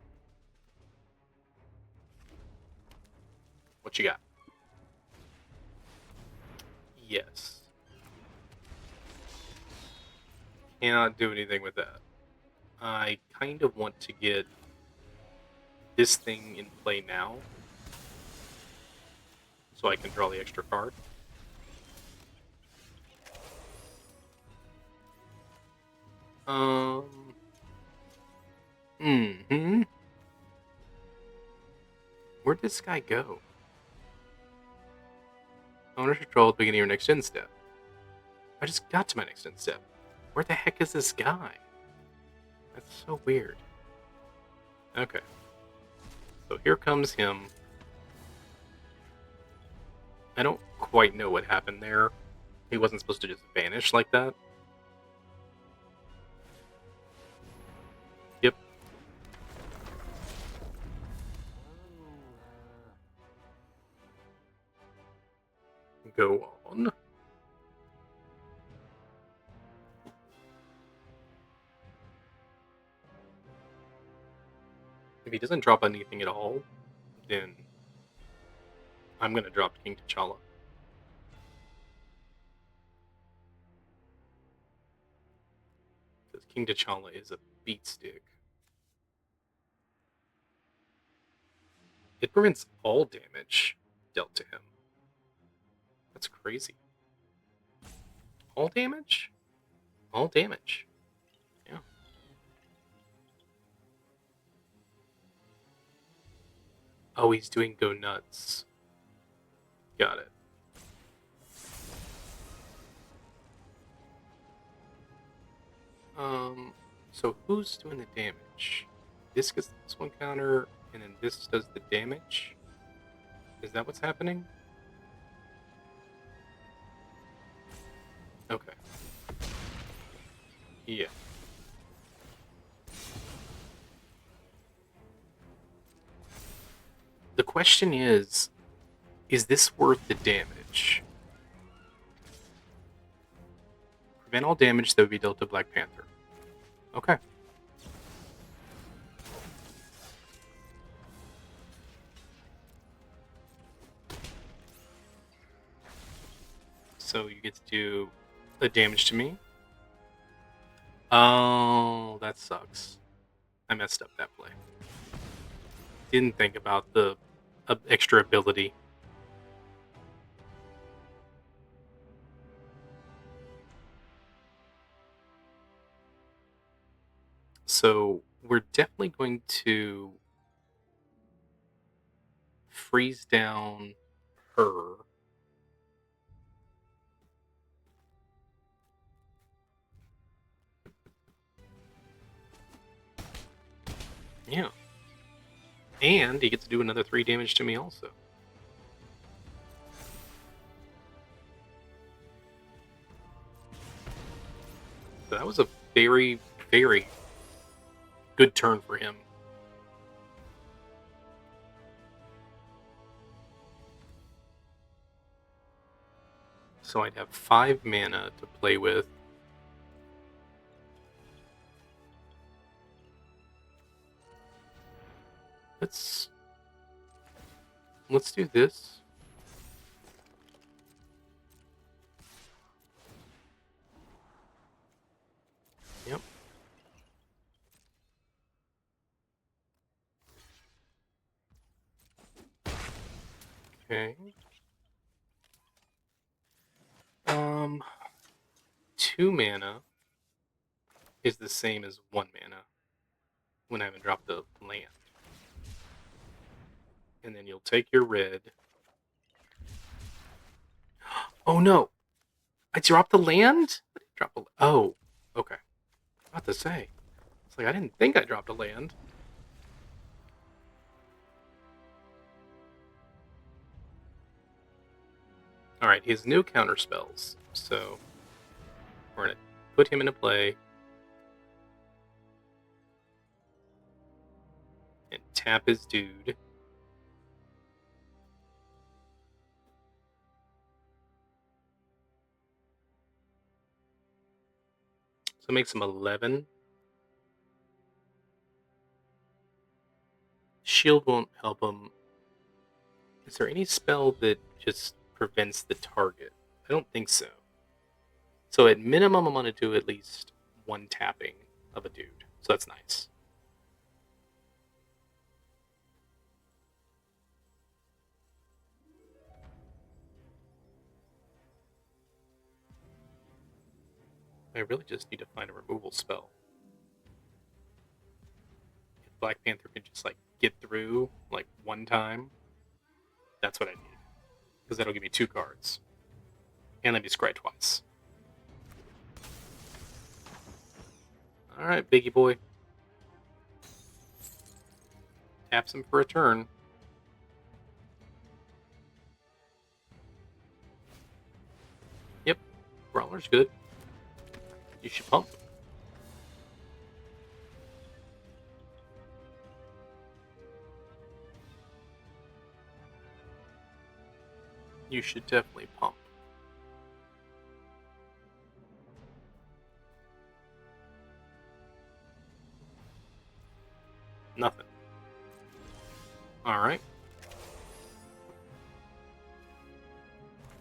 What you got? Yes. Cannot do anything with that. I kind of want to get this thing in play now, so I can draw the extra card. Where'd this guy go? Owner control at the beginning of your next end step. I just got to my next end step. Where the heck is this guy? That's so weird. Okay. So here comes him. I don't quite know what happened there. He wasn't supposed to just vanish like that. Yep. Go on. If he doesn't drop anything at all, then I'm going to drop King T'Challa. Because King T'Challa is a beat stick. It prevents all damage dealt to him. That's crazy. All damage? All damage. Yeah. Oh, he's doing go nuts. Got it. So who's doing the damage? This gets this one counter, and then this does the damage? Is that what's happening? Okay. Yeah. The question is this worth the damage? Prevent all damage that would be dealt to Black Panther. Okay. So you get to do the damage to me. Oh, that sucks. I messed up that play. Didn't think about the extra ability. So we're definitely going to freeze down her. Yeah. And he gets to do another 3 damage to me also. So that was a very, very good turn for him. So I'd have 5 mana to play with. Let's do this. Yep. Okay. 2 mana is the same as 1 mana when I haven't dropped a land. And then you'll take your red. Oh no! I dropped the land? Oh, okay. What to say? It's like I didn't think I dropped a land. Alright, he has no counter spells, so we're gonna put him into play. And tap his dude. So it makes him 11. Shield won't help him. Is there any spell that just prevents the target? I don't think so. So at minimum, I'm going to do at least 1 tapping of a dude. So that's nice. I really just need to find a removal spell. If Black Panther can just like get through like 1 time, that's what I need. Because that'll give me 2 cards. And let me scry twice. Alright, biggie boy. Taps him for a turn. Yep, Brawler's good. You should pump. You should definitely pump. Nothing. Alright.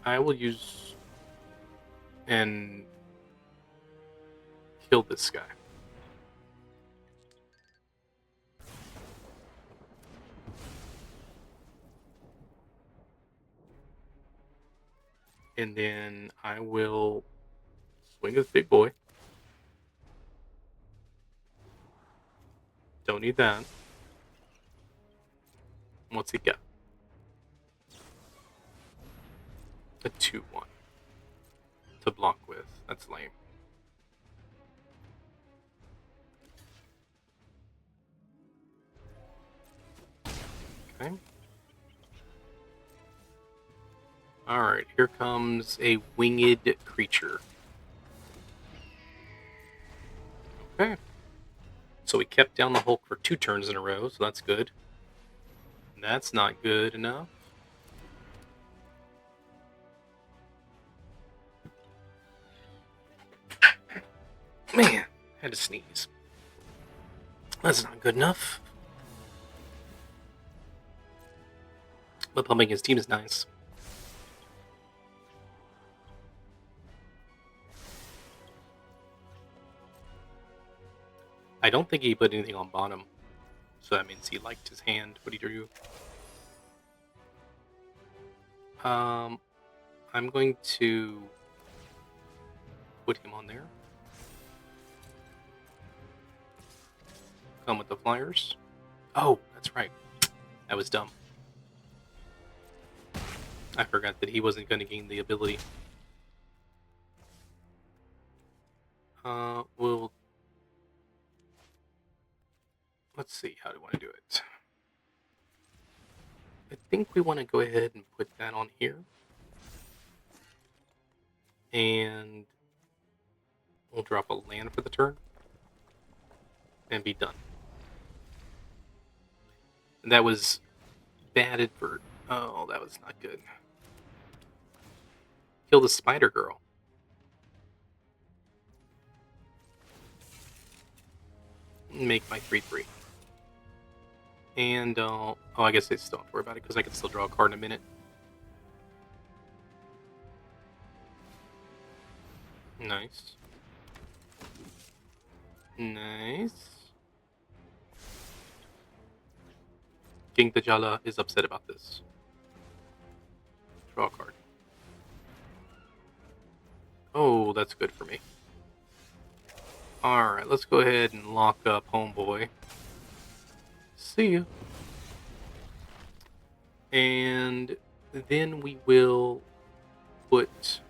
I will use and kill this guy. And then I will swing this big boy. Don't need that. What's he got? A 2/1 to block with. That's lame. Okay. Alright, here comes a winged creature. Okay. So we kept down the Hulk for 2 turns in a row, so that's good. That's not good enough. Man, I had to sneeze. That's not good enough. But pumping his team is nice. I don't think he put anything on bottom. So that means he liked his hand. What did he do? I'm going to put him on there. Come with the flyers. Oh, that's right. That was dumb. I forgot that he wasn't going to gain the ability. We'll... Let's see, how do I want to do it? I think we want to go ahead and put that on here. And we'll drop a land for the turn. And be done. And that was bad advert. Oh, that was not good. Kill the spider girl. Make my 3/3. And, oh, I guess I still don't have to worry about it because I can still draw a card in a minute. Nice. Nice. King T'Challa is upset about this. Draw a card. Oh, that's good for me. Alright, let's go ahead and lock up Homeboy. See you. And then we will put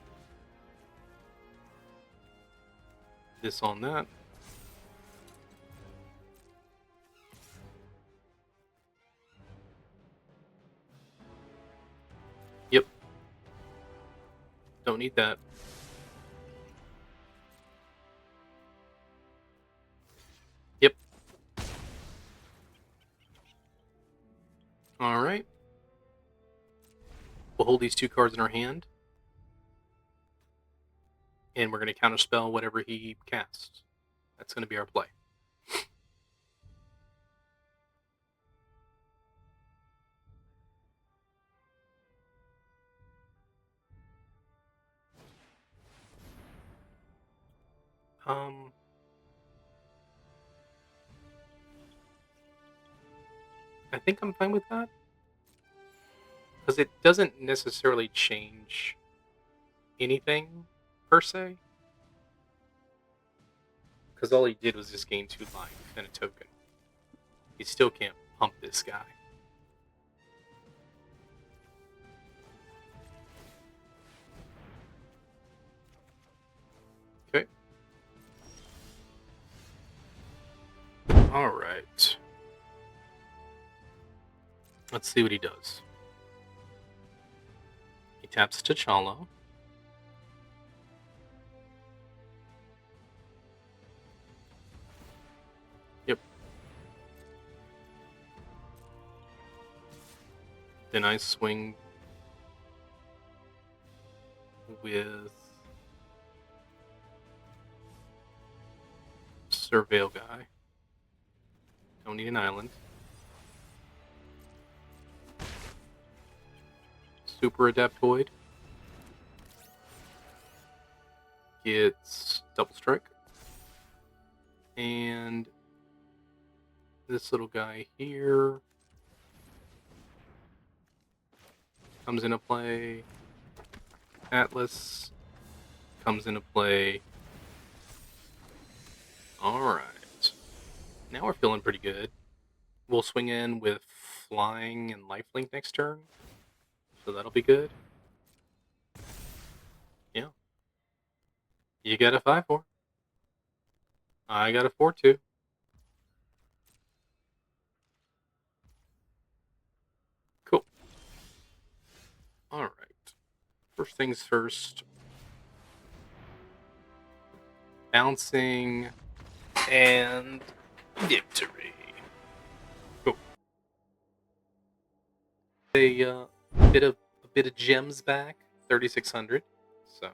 this on that. Yep. Don't need that. Yep. Alright. We'll hold these 2 cards in our hand. And we're going to counterspell whatever he casts. That's going to be our play. I think I'm fine with that. Because it doesn't necessarily change anything, per se. Because all he did was just gain 2 life and a token. He still can't pump this guy. Okay. Alright. Let's see what he does. He taps T'Challa. Yep. Then I swing with Surveil guy. Don't need an island. Super Adaptoid gets double strike. And this little guy here comes into play. Atlas comes into play. Alright. Now we're feeling pretty good. We'll swing in with flying and lifelink next turn. So that'll be good. Yeah. You got a 5-4. I got a 4-2. Cool. Alright. First things first. Bouncing and victory. Cool. A bit of gems back, 3,600. So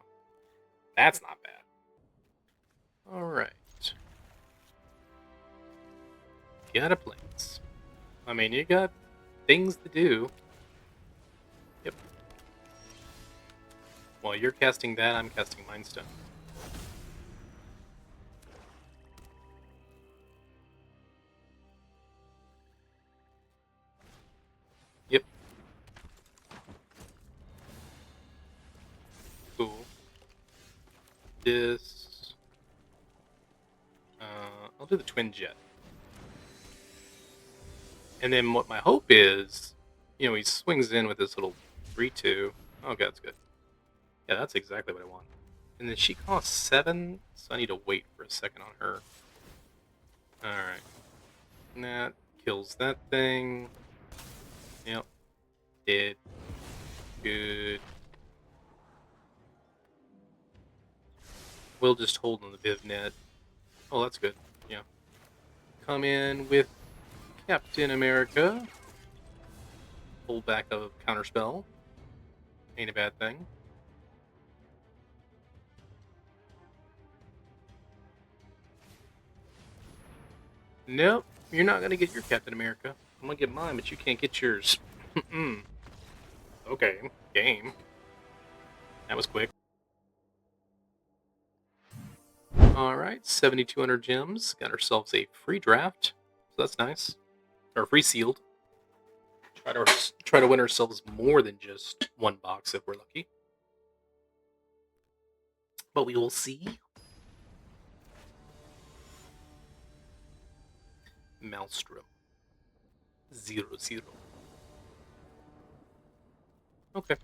that's not bad. All right. Got a plans. I mean, you got things to do. Yep. While you're casting that, I'm casting Mind Stone. Yep. Cool. This. I'll do the Twin Jet. And then what my hope is, he swings in with this little 3-2. Oh, God, that's good. Yeah, that's exactly what I want. And then she costs 7, so I need to wait for a second on her. Alright. And that kills that thing. Yep. Dead. Good. We'll just hold on the BivNet. Oh, that's good. Yeah. Come in with Captain America. Hold back a counterspell. Ain't a bad thing. Nope, you're not gonna get your Captain America. I'm gonna get mine, but you can't get yours. Okay, game. That was quick. Alright, 7,200 gems. Got ourselves a free draft. So that's nice. Or free sealed. Try to win ourselves more than just one box if we're lucky. But we will see. Maelstrom. 0-0. Okay.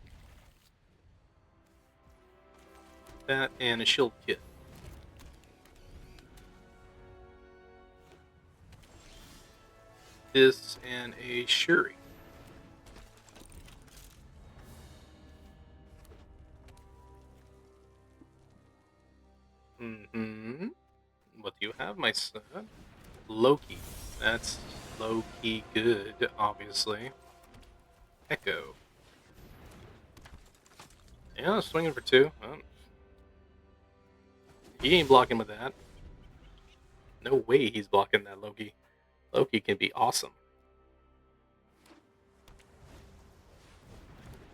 That and a shield kit. This and a Shuri. What do you have, my son? Loki. That's low-key good, obviously. Echo. Yeah, swinging for 2. Oh. He ain't blocking with that. No way he's blocking that Loki. Loki can be awesome.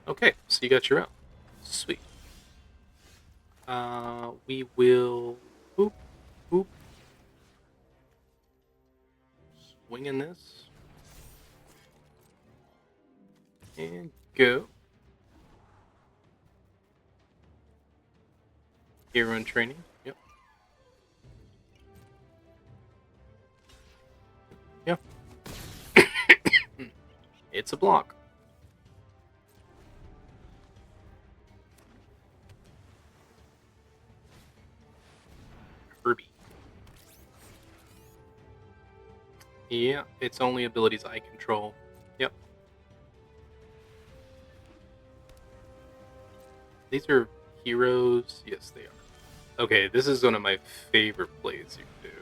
Okay, so you got your own. Sweet. We will... Boop, boop. Swinging this. And go. Hero in training. Yep. Yep. It's a block. Kirby. Yeah, it's only abilities I control. Yep. These are heroes. Yes, they are. Okay, this is one of my favorite plays you can do.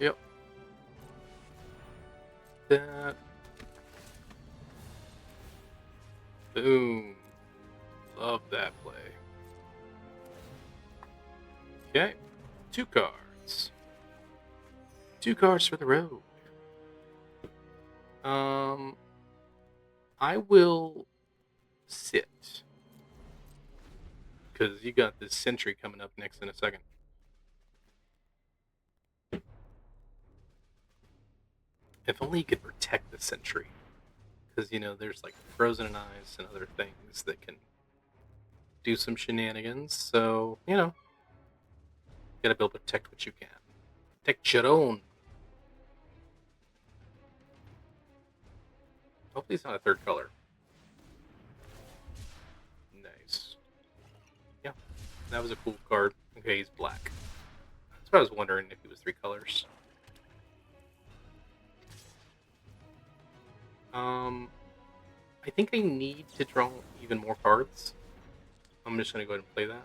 Yep. That. Boom. Love that play. Okay. 2 cards. 2 cards for the road. I will sit. Because you got this sentry coming up next in a second. If only you could protect the sentry. Because, there's like frozen eyes and other things that can do some shenanigans. So, gotta be able to protect what you can. Protect your own. Hopefully it's not a third color. Nice. Yeah, that was a cool card. Okay, he's black. That's what I was wondering if he was 3 colors. I think I need to draw even more cards. I'm just gonna go ahead and play that.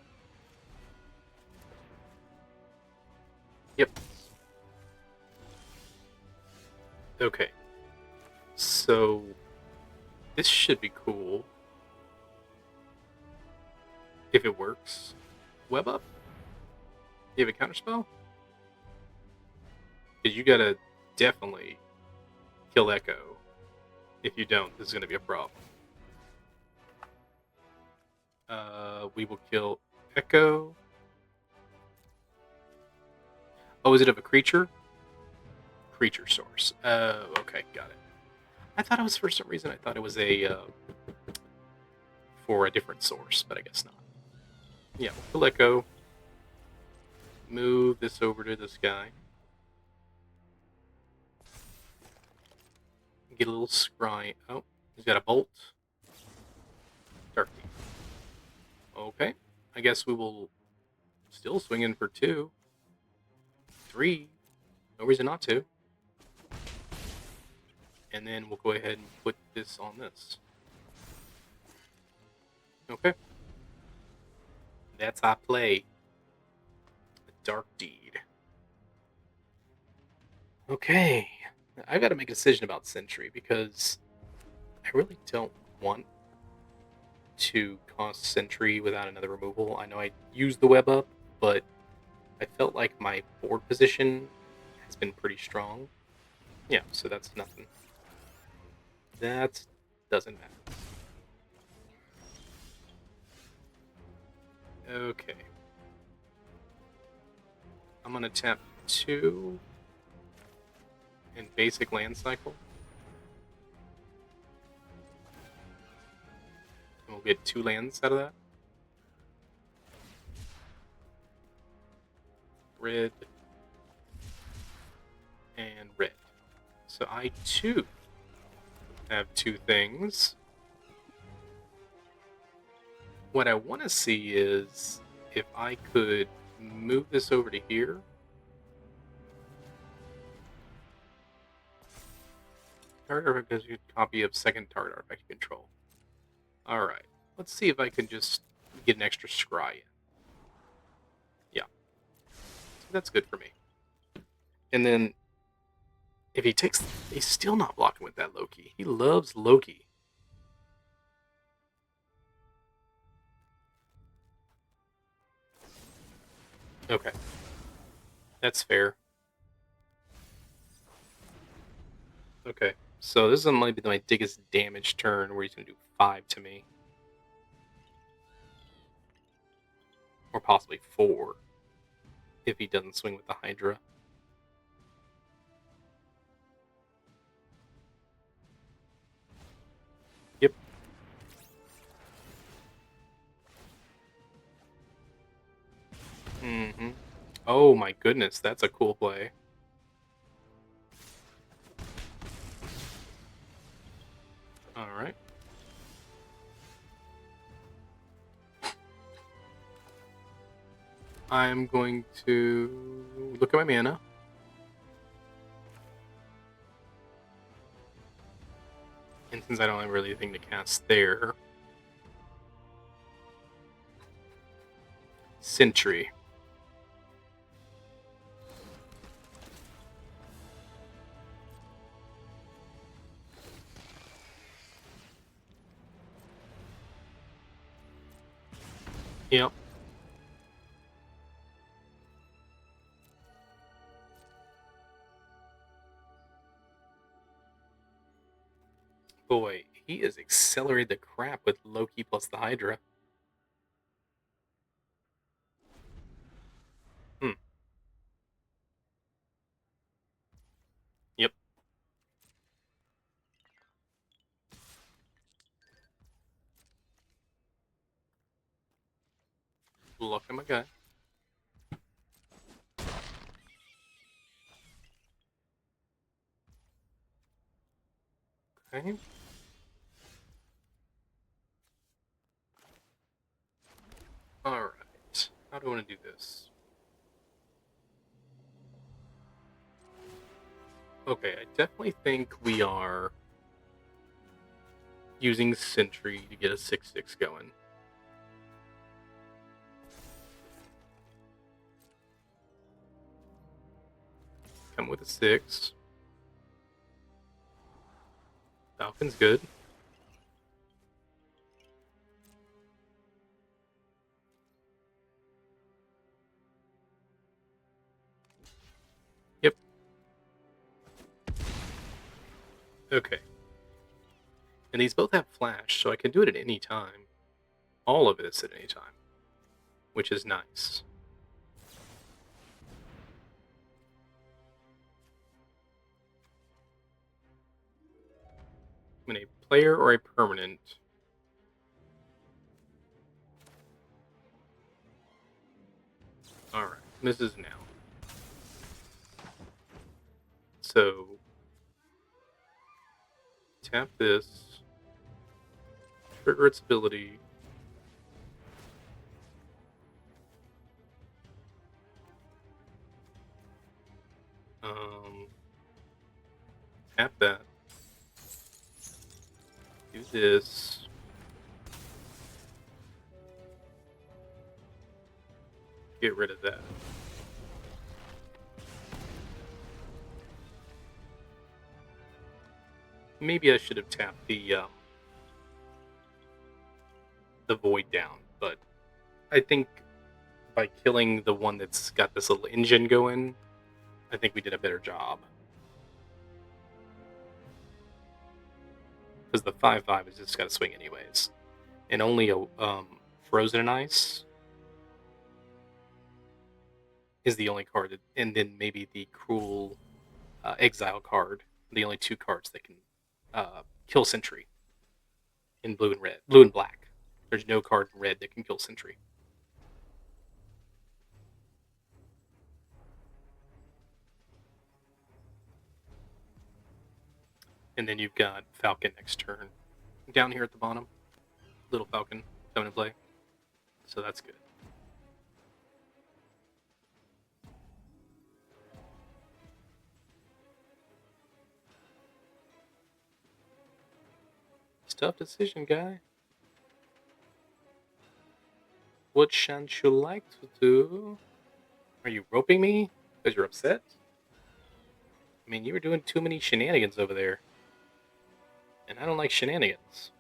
Yep. Okay. So this should be cool if it works. Web up? You have a counterspell? Because you gotta definitely kill Echo. If you don't, this is gonna be a problem. We will kill Echo. Oh, is it of a creature? Creature source. Okay, got it. I thought it was, for some reason, I thought it was for a different source, but I guess not. Yeah, we'll kill Echo. Move this over to this guy. Get a little scry. Oh, he's got a bolt. Dark Deep. Okay, I guess we will still swing in for 2. 3. No reason not to. And then we'll go ahead and put this on this. Okay. That's our play. The Dark Deed. Okay. I gotta make a decision about Sentry because I really don't want to cost Sentry without another removal. I know I used the web up, but I felt like my board position has been pretty strong. Yeah, so that's nothing. That doesn't matter. Okay. I'm gonna tap 2 in basic land cycle. And we'll get 2 lands out of that. Red and red. So I too have 2 things. What I want to see is if I could move this over to here. Target artifact gives you a copy of second target artifact you control. Alright, let's see if I can just get an extra scry in. Yeah. So that's good for me. And then, if he takes... He's still not blocking with that Loki. He loves Loki. Okay. That's fair. Okay. So this is might be my biggest damage turn where he's going to do 5 to me. Or possibly 4. If he doesn't swing with the Hydra. Yep. Mm-hmm. Oh my goodness, that's a cool play. Alright. I'm going to look at my mana. And since I don't have really anything to cast there, Sentry. Yep. Boy, he has accelerated the crap with Loki plus the Hydra. Hmm. Yep. Look at my guy. Okay. Alright. How do I want to do this? Okay, I definitely think we are using Sentry to get a 6/6 going. Come with a 6. Falcon's good. Yep. Okay. And these both have flash, so I can do it at any time. All of this at any time, which is nice. I'm in a player or a permanent. Alright, misses now. So, tap this, trigger its ability. Tap that. Do this. Get rid of that. Maybe I should have tapped the void down, but I think by killing the one that's got this little engine going, I think we did a better job. Because the 5/5 is just got to swing anyways, and only a frozen in ice is the only card, and then maybe the cruel exile card, the only two cards that can kill Sentry in blue and black. There's no card in red that can kill Sentry. And then you've got Falcon next turn. Down here at the bottom, little Falcon coming to play. So that's good. It's a tough decision, guy. What shan't you like to do? Are you roping me because you're upset? I mean, you were doing too many shenanigans over there. And I don't like shenanigans.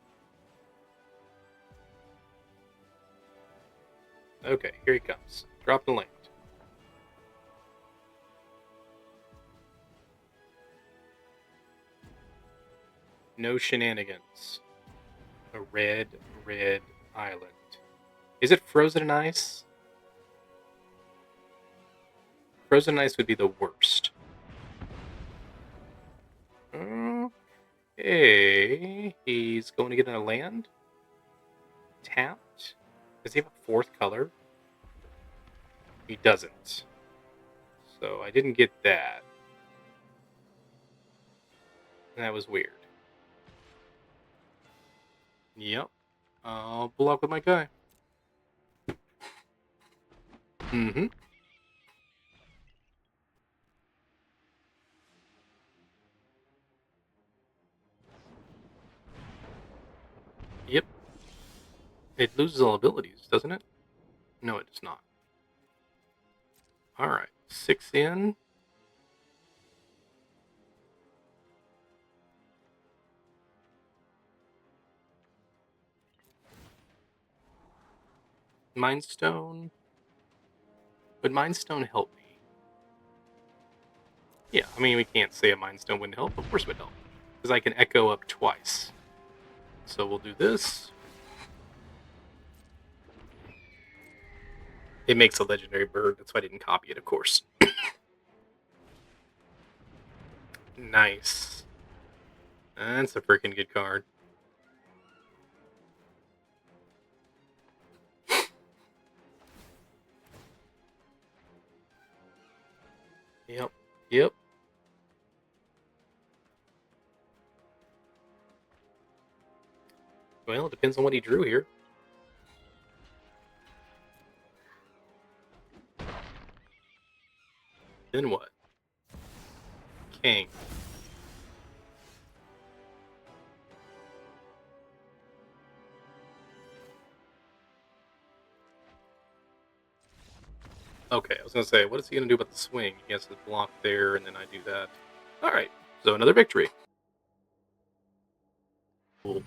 Okay, here he comes. Drop the land. No shenanigans. A red island. Is it frozen in ice? Frozen in ice would be the worst. Okay, he's going to get a land. Tapped. Does he have a fourth color? He doesn't. So I didn't get that. That was weird. Yep. I'll block with my guy. Mm-hmm. Yep. It loses all abilities, doesn't it? No, it does not. Alright. 6 in. Mind Stone. Would Mind Stone help me? Yeah, I mean, we can't say a Mind Stone wouldn't help. Of course it would help. Because I can echo up twice. So we'll do this. It makes a legendary bird. That's why I didn't copy it, of course. Nice. That's a freaking good card. Yep. Yep. Well, it depends on what he drew here. Then what? King. Okay, I was gonna say, what is he gonna do about the swing? He has to block there, and then I do that. All right, so another victory. Cool.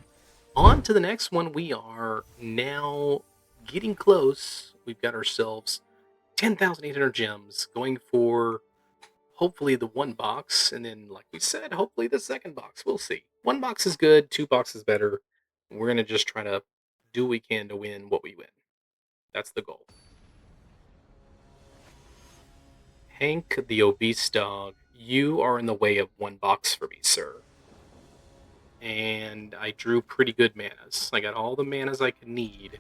On to the next one. We are now getting close. We've got ourselves 10,800 gems, going for hopefully the one box, and then, like we said, hopefully the second box. We'll see. One box is good, two boxes better. We're gonna just try to do what we can to win what we win. That's the goal. Hank, the obese dog, you are in the way of one box for me, sir. And I drew pretty good manas. I got all the manas I could need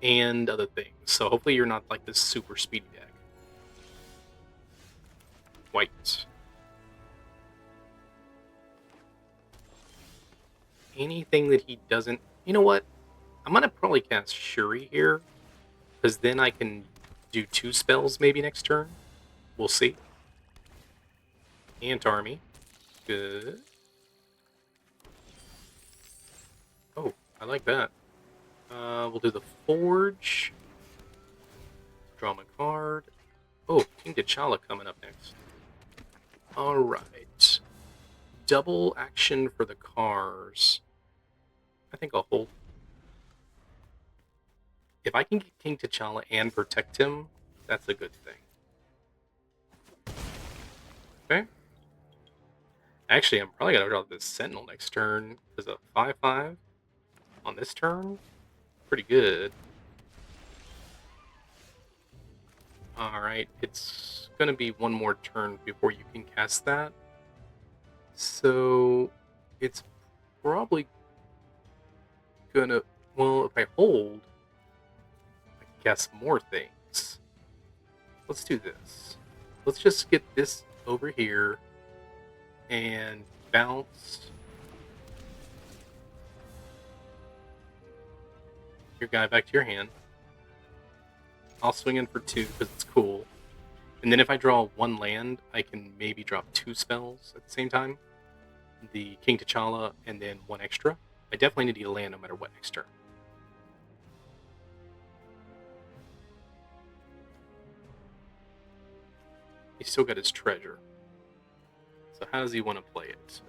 and other things. So hopefully you're not like this super speedy deck. White. Anything that he doesn't... You know what? I'm going to probably cast Shuri here, because then I can do 2 spells maybe next turn. We'll see. Ant Army. Good. Oh, I like that. We'll do the Forge. Draw my card. Oh, King T'Challa coming up next. Alright. Double action for the cars. I think I'll hold. If I can get King T'Challa and protect him, that's a good thing. Okay. Actually, I'm probably going to draw this Sentinel next turn, because a 5/5 on this turn, pretty good. Alright, it's going to be one more turn before you can cast that. So, it's probably going to... Well, if I hold, I can cast more things. Let's do this. Let's just get this over here and bounce your guy back to your hand. I'll swing in for 2 because it's cool. And then if I draw 1 land, I can maybe drop 2 spells at the same time. The King T'Challa and then 1 extra. I definitely need to get a land no matter what next turn. He's still got his treasure. So how does he want to play it?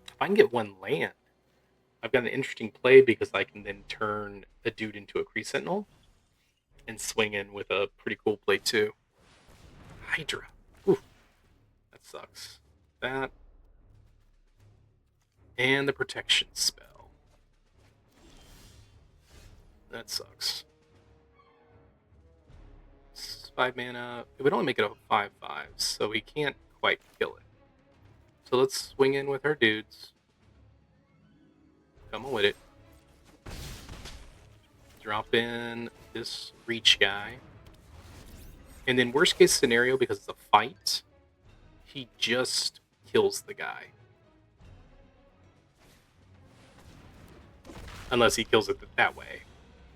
If I can get 1 land, I've got an interesting play because I can then turn a dude into a Kree Sentinel and swing in with a pretty cool play too. Hydra. Oof. That sucks. That. And the protection spell. That sucks. 5 mana. It would only make it a 5/5, so he can't quite kill it. So let's swing in with our dudes. Come on with it. Drop in this reach guy. And then worst case scenario, because it's a fight, he just kills the guy. Unless he kills it that way.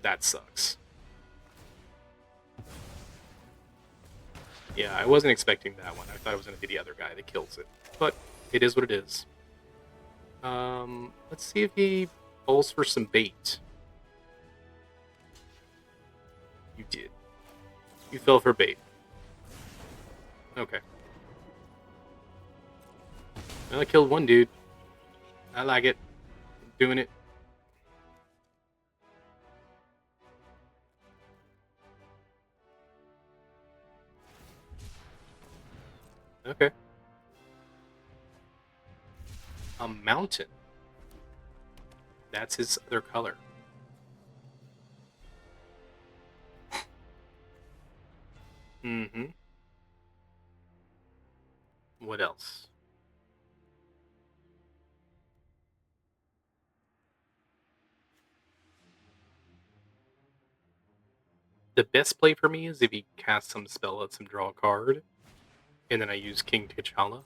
That sucks. Yeah, I wasn't expecting that one. I thought it was going to be the other guy that kills it. But it is what it is. Let's see if he falls for some bait. You did. You fell for bait. Okay. Well, I killed 1 dude. I like it. I'm doing it. Okay. A mountain. That's his other color. Mm-hmm. What else? The best play for me is if he casts some spell, lets him draw a card. And then I use King T'Challa.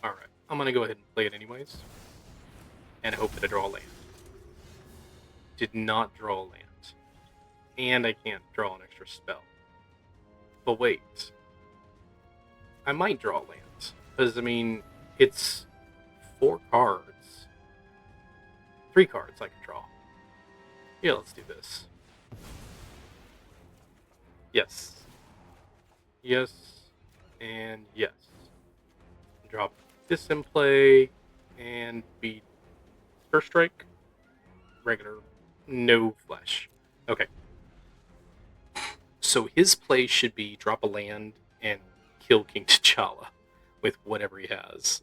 Alright, I'm gonna go ahead and play it anyways. And hope that I draw a land. Did not draw a land. And I can't draw an extra spell. But wait. I might draw a land. Because, I mean, it's 4 cards. 3 cards I can draw. Yeah, let's do this. Yes. Yes. And yes. Drop this in play. And beat First Strike. Regular. No flesh. Okay. So his play should be drop a land and kill King T'Challa with whatever he has.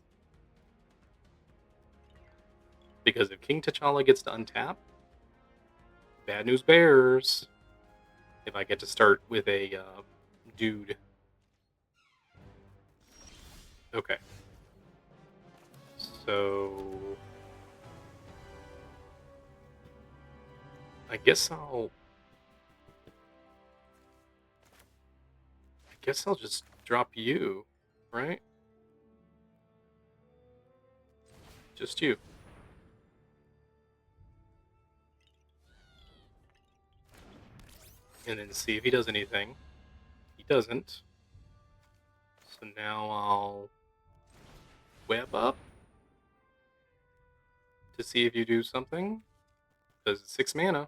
Because if King T'Challa gets to untap, bad news bears. If I get to start with a dude. Okay. So I guess I'll just drop you, right? Just you. And then see if he does anything. He doesn't. So now I'll web up to see if you do something. Because it's 6 mana.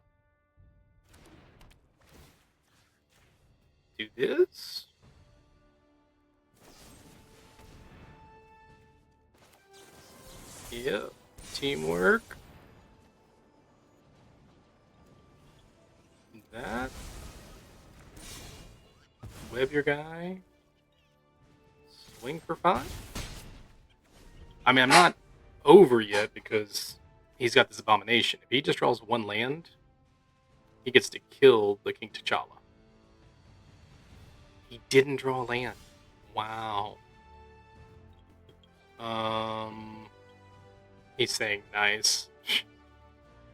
Do this. Yep. Teamwork. That. Web your guy. Swing for 5. I mean, I'm not over yet because he's got this abomination. If he just draws 1 land, he gets to kill the King T'Challa. He didn't draw a land. Wow. He's saying nice.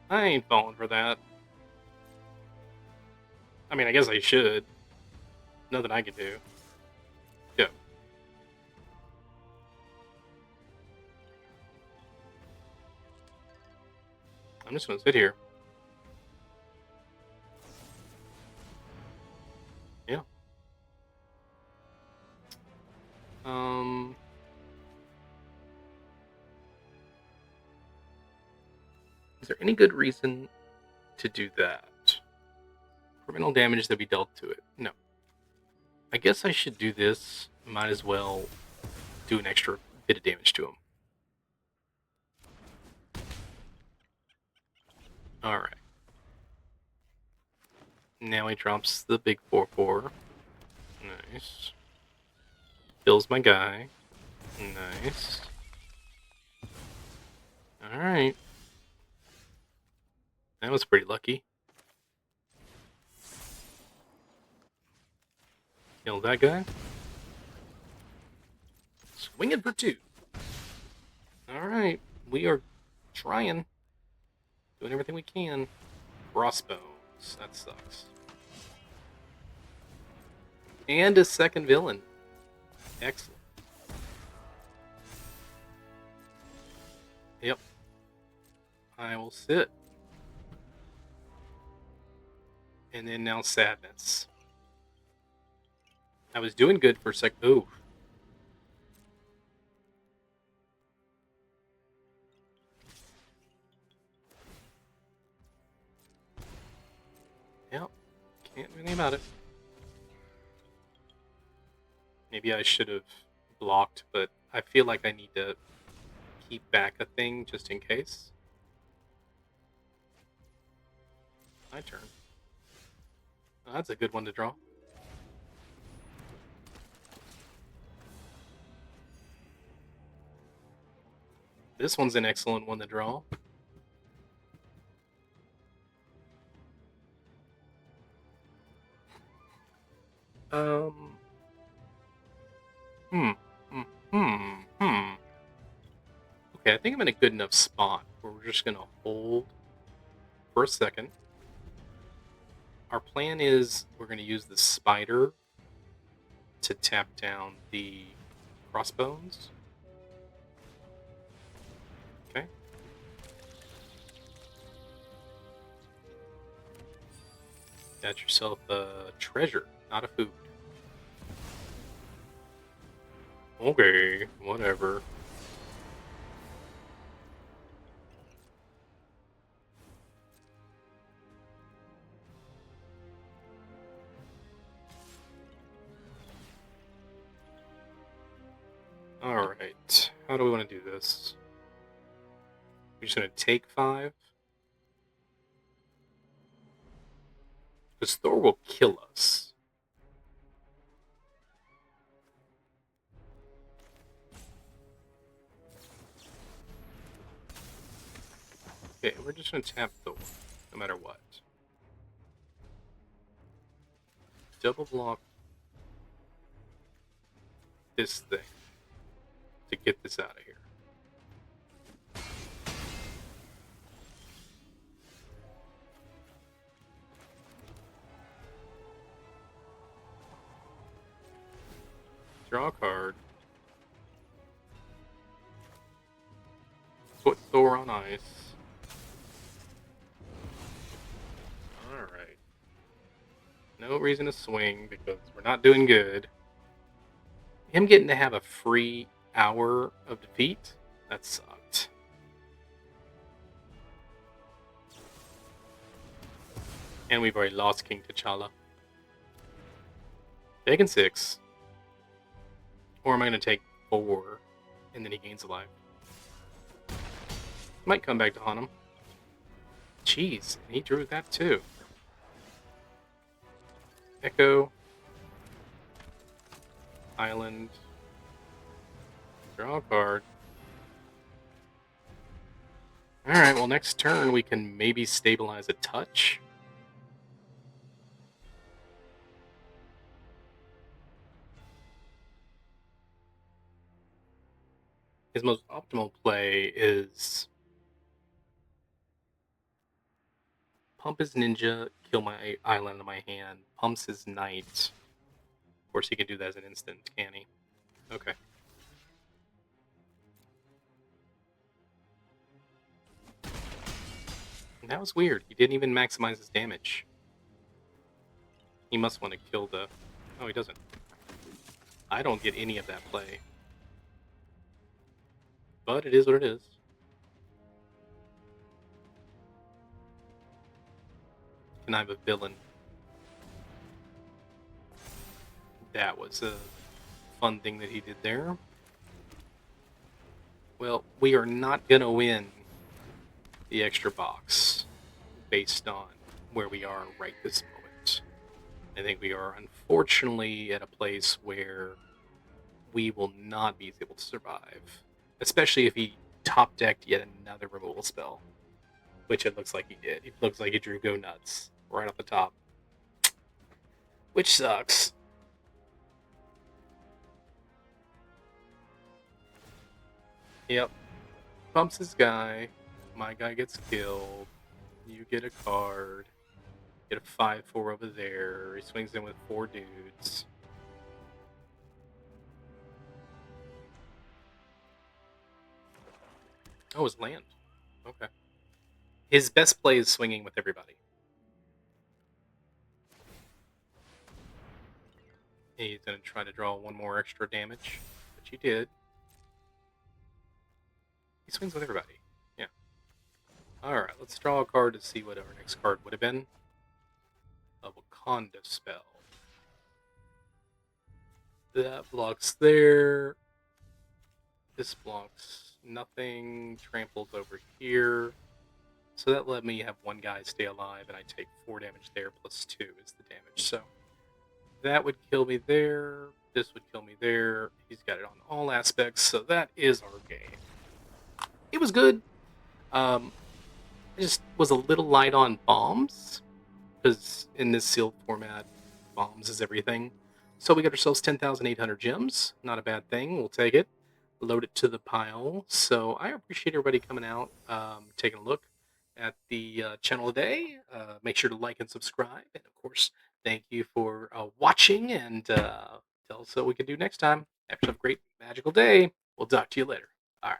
I ain't falling for that. I mean, I guess I should. Nothing I can do. Go. I'm just gonna sit here. Yeah. Is there any good reason to do that? Criminal damage that we dealt to it. No. I guess I should do this. Might as well do an extra bit of damage to him. Alright. Now he drops the big 4/4. Nice. Kills my guy. Nice. Alright. That was pretty lucky. Kill that guy. Swinging for 2. Alright. We are trying. Doing everything we can. Crossbones. That sucks. And a second villain. Excellent. Yep. I will sit. And then now sadness. I was doing good for a sec. Ooh. Yep. Can't do anything about it. Maybe I should have blocked, but I feel like I need to keep back a thing just in case. My turn. Oh, that's a good one to draw. This one's an excellent one to draw. Okay, I think I'm in a good enough spot where we're just gonna hold for a second. Our plan is we're going to use the spider to tap down the crossbones. Okay. Got yourself a treasure, not a food. Okay, whatever. Alright, how do we want to do this? We're just going to take 5. Because Thor will kill us. Okay, we're just going to tap Thor, no matter what. Double block this thing to get this out of here. Draw a card. Put Thor on ice. Alright. No reason to swing because we're not doing good. Him getting to have a free hour of defeat? That sucked. And we've already lost King T'Challa. Taking 6. Or am I going to take 4 and then he gains a life? Might come back to haunt him. Jeez, and he drew that too. Echo. Island. Draw a card. Alright, well next turn we can maybe stabilize a touch. His most optimal play is pump his ninja, kill my island in my hand, pumps his knight. Of course he can do that as an instant, can he? Okay. And that was weird. He didn't even maximize his damage. He must want to kill the... Oh, he doesn't. I don't get any of that play. But it is what it is. Can I have a villain? That was a fun thing that he did there. Well, we are not going to win the extra box based on where we are right this moment. I think we are unfortunately at a place where we will not be able to survive. Especially if he top decked yet another removal spell. Which it looks like he did. It looks like he drew Go Nuts right off the top. Which sucks. Yep. Pumps his guy. My guy gets killed. You get a card. Get a 5-4 over there. He swings in with 4 dudes. Oh, his land. Okay. His best play is swinging with everybody. He's going to try to draw 1 more extra damage, which he did. He swings with everybody. Yeah. Alright, let's draw a card to see what our next card would have been. A Wakanda spell. That blocks there. This blocks nothing. Tramples over here. So that let me have 1 guy stay alive, and I take 4 damage there, plus 2 is the damage. So that would kill me there. This would kill me there. He's got it on all aspects, so that is our game. It was good. I just was a little light on bombs, because in this sealed format, bombs is everything. So we got ourselves 10,800 gems. Not a bad thing. We'll take it. Load it to the pile. So I appreciate everybody coming out, taking a look. at the channel today. Make sure to like and subscribe. And of course, thank you for watching and tell us what we can do next time. Have yourself a great magical day. We'll talk to you later. All right.